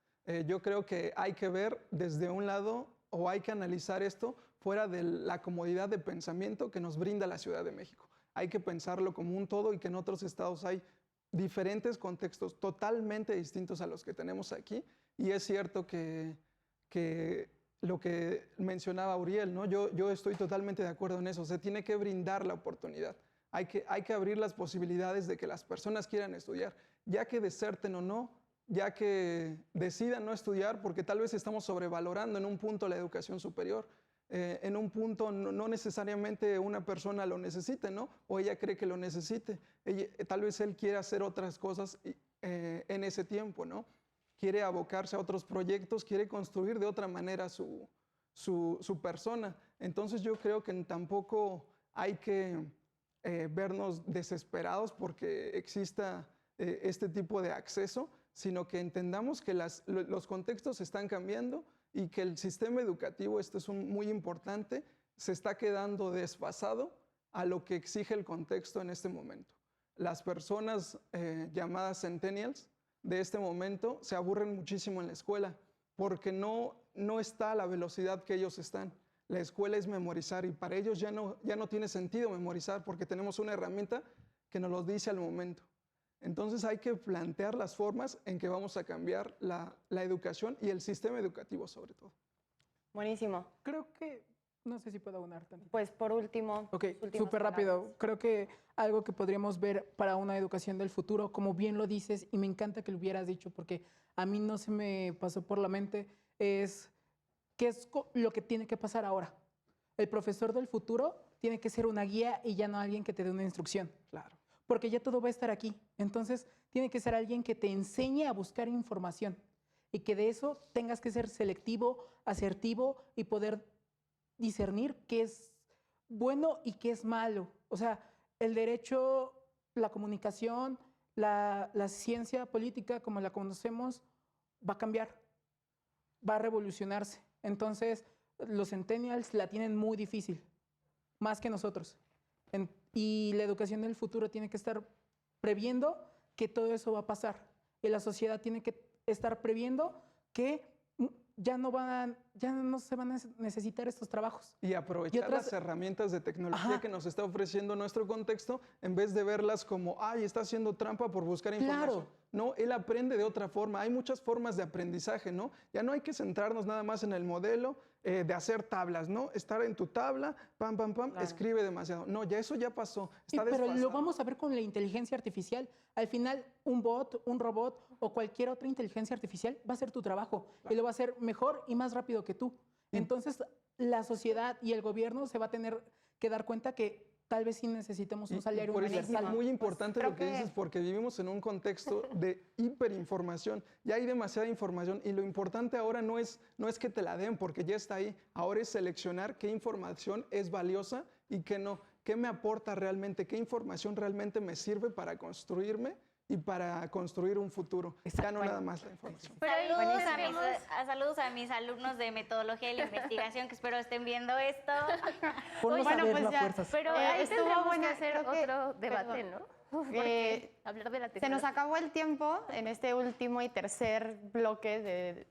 Yo creo que hay que ver desde un lado, o hay que analizar esto fuera de la comodidad de pensamiento que nos brinda la Ciudad de México. Hay que pensarlo como un todo y que en otros estados hay diferentes contextos totalmente distintos a los que tenemos aquí. Y es cierto que lo que mencionaba Uriel, ¿no? Yo estoy totalmente de acuerdo en eso. Se tiene que brindar la oportunidad. Hay que abrir las posibilidades de que las personas quieran estudiar, ya que deserten o no, ya que decidan no estudiar, porque tal vez estamos sobrevalorando en un punto la educación superior. En un punto no necesariamente una persona lo necesite, ¿no? O ella cree que lo necesite. Tal vez él quiere hacer otras cosas en ese tiempo, ¿no? Quiere abocarse a otros proyectos, quiere construir de otra manera su persona. Entonces yo creo que tampoco hay que vernos desesperados porque exista este tipo de acceso, sino que entendamos que los contextos están cambiando y que el sistema educativo, esto es muy importante, se está quedando desfasado a lo que exige el contexto en este momento. Las personas llamadas centennials de este momento se aburren muchísimo en la escuela porque no está a la velocidad que ellos están. La escuela es memorizar y para ellos ya no tiene sentido memorizar porque tenemos una herramienta que nos lo dice al momento. Entonces hay que plantear las formas en que vamos a cambiar la educación y el sistema educativo sobre todo. Buenísimo. Creo que, no sé si puedo aunar también. Pues por último. Ok, últimas súper rápido. palabras. Creo que algo que podríamos ver para una educación del futuro, como bien lo dices, y me encanta que lo hubieras dicho porque a mí no se me pasó por la mente, es qué es lo que tiene que pasar ahora. El profesor del futuro tiene que ser una guía y ya no alguien que te dé una instrucción. Claro. Porque ya todo va a estar aquí. Entonces, tiene que ser alguien que te enseñe a buscar información y que de eso tengas que ser selectivo, asertivo y poder discernir qué es bueno y qué es malo. O sea, el derecho, la comunicación, la ciencia política como la conocemos va a cambiar, va a revolucionarse. Entonces, los centennials la tienen muy difícil, más que nosotros. Y la educación del futuro tiene que estar previendo que todo eso va a pasar. Y la sociedad tiene que estar previendo que ya no se van a necesitar estos trabajos. Y aprovechar las herramientas de tecnología que nos está ofreciendo nuestro contexto en vez de verlas como, está haciendo trampa por buscar información. Claro. No, él aprende de otra forma. Hay muchas formas de aprendizaje, ¿no? Ya no hay que centrarnos nada más en el modelo de hacer tablas, ¿no? Estar en tu tabla, pam, pam, pam, escribe demasiado. No, ya eso ya pasó. Sí, Está pero lo desfasado. vamos a ver con la inteligencia artificial. Al final, un bot, un robot o cualquier otra inteligencia artificial va a hacer tu trabajo y lo va a hacer mejor y más rápido que tú. Entonces, la sociedad y el gobierno se va a tener que dar cuenta que tal vez sí necesitemos un salario por eso es universal. muy importante creo lo que que- dices, porque vivimos en un contexto de hiperinformación. Ya hay demasiada información y lo importante ahora no es que te la den, porque ya está ahí. Ahora es seleccionar qué información es valiosa y qué no. ¿Qué me aporta realmente? ¿Qué información realmente me sirve para construirme y para construir un futuro? Ya no nada más la información. Pero ahí Saludos a mis alumnos de metodología y la investigación, que espero estén viendo esto. Ponnos a Bueno, verlo pues a ya. fuerzas. Pero ahí estuvo tendremos buena, que hacer creo que- otro debate, perdón. ¿no? Porque hablar de la Se nos tecnología. acabó el tiempo en este último y tercer bloque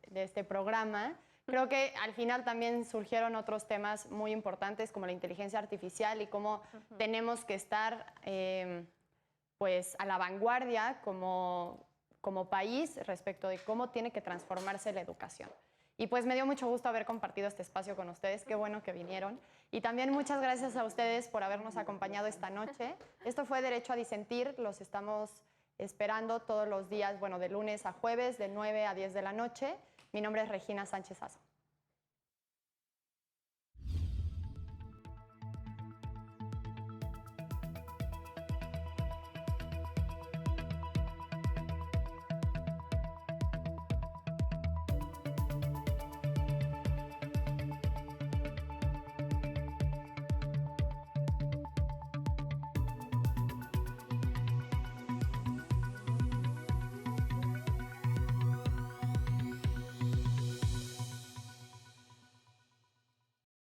de este programa. Creo que al final también surgieron otros temas muy importantes como la inteligencia artificial y cómo tenemos que estar pues a la vanguardia como país respecto de cómo tiene que transformarse la educación. Y pues me dio mucho gusto haber compartido este espacio con ustedes. Qué bueno que vinieron. Y también muchas gracias a ustedes por habernos acompañado esta noche. Esto fue Derecho a Disentir. Los estamos esperando todos los días, bueno, de lunes a jueves, de 9 a 10 de la noche. Mi nombre es Regina Sánchez Azo.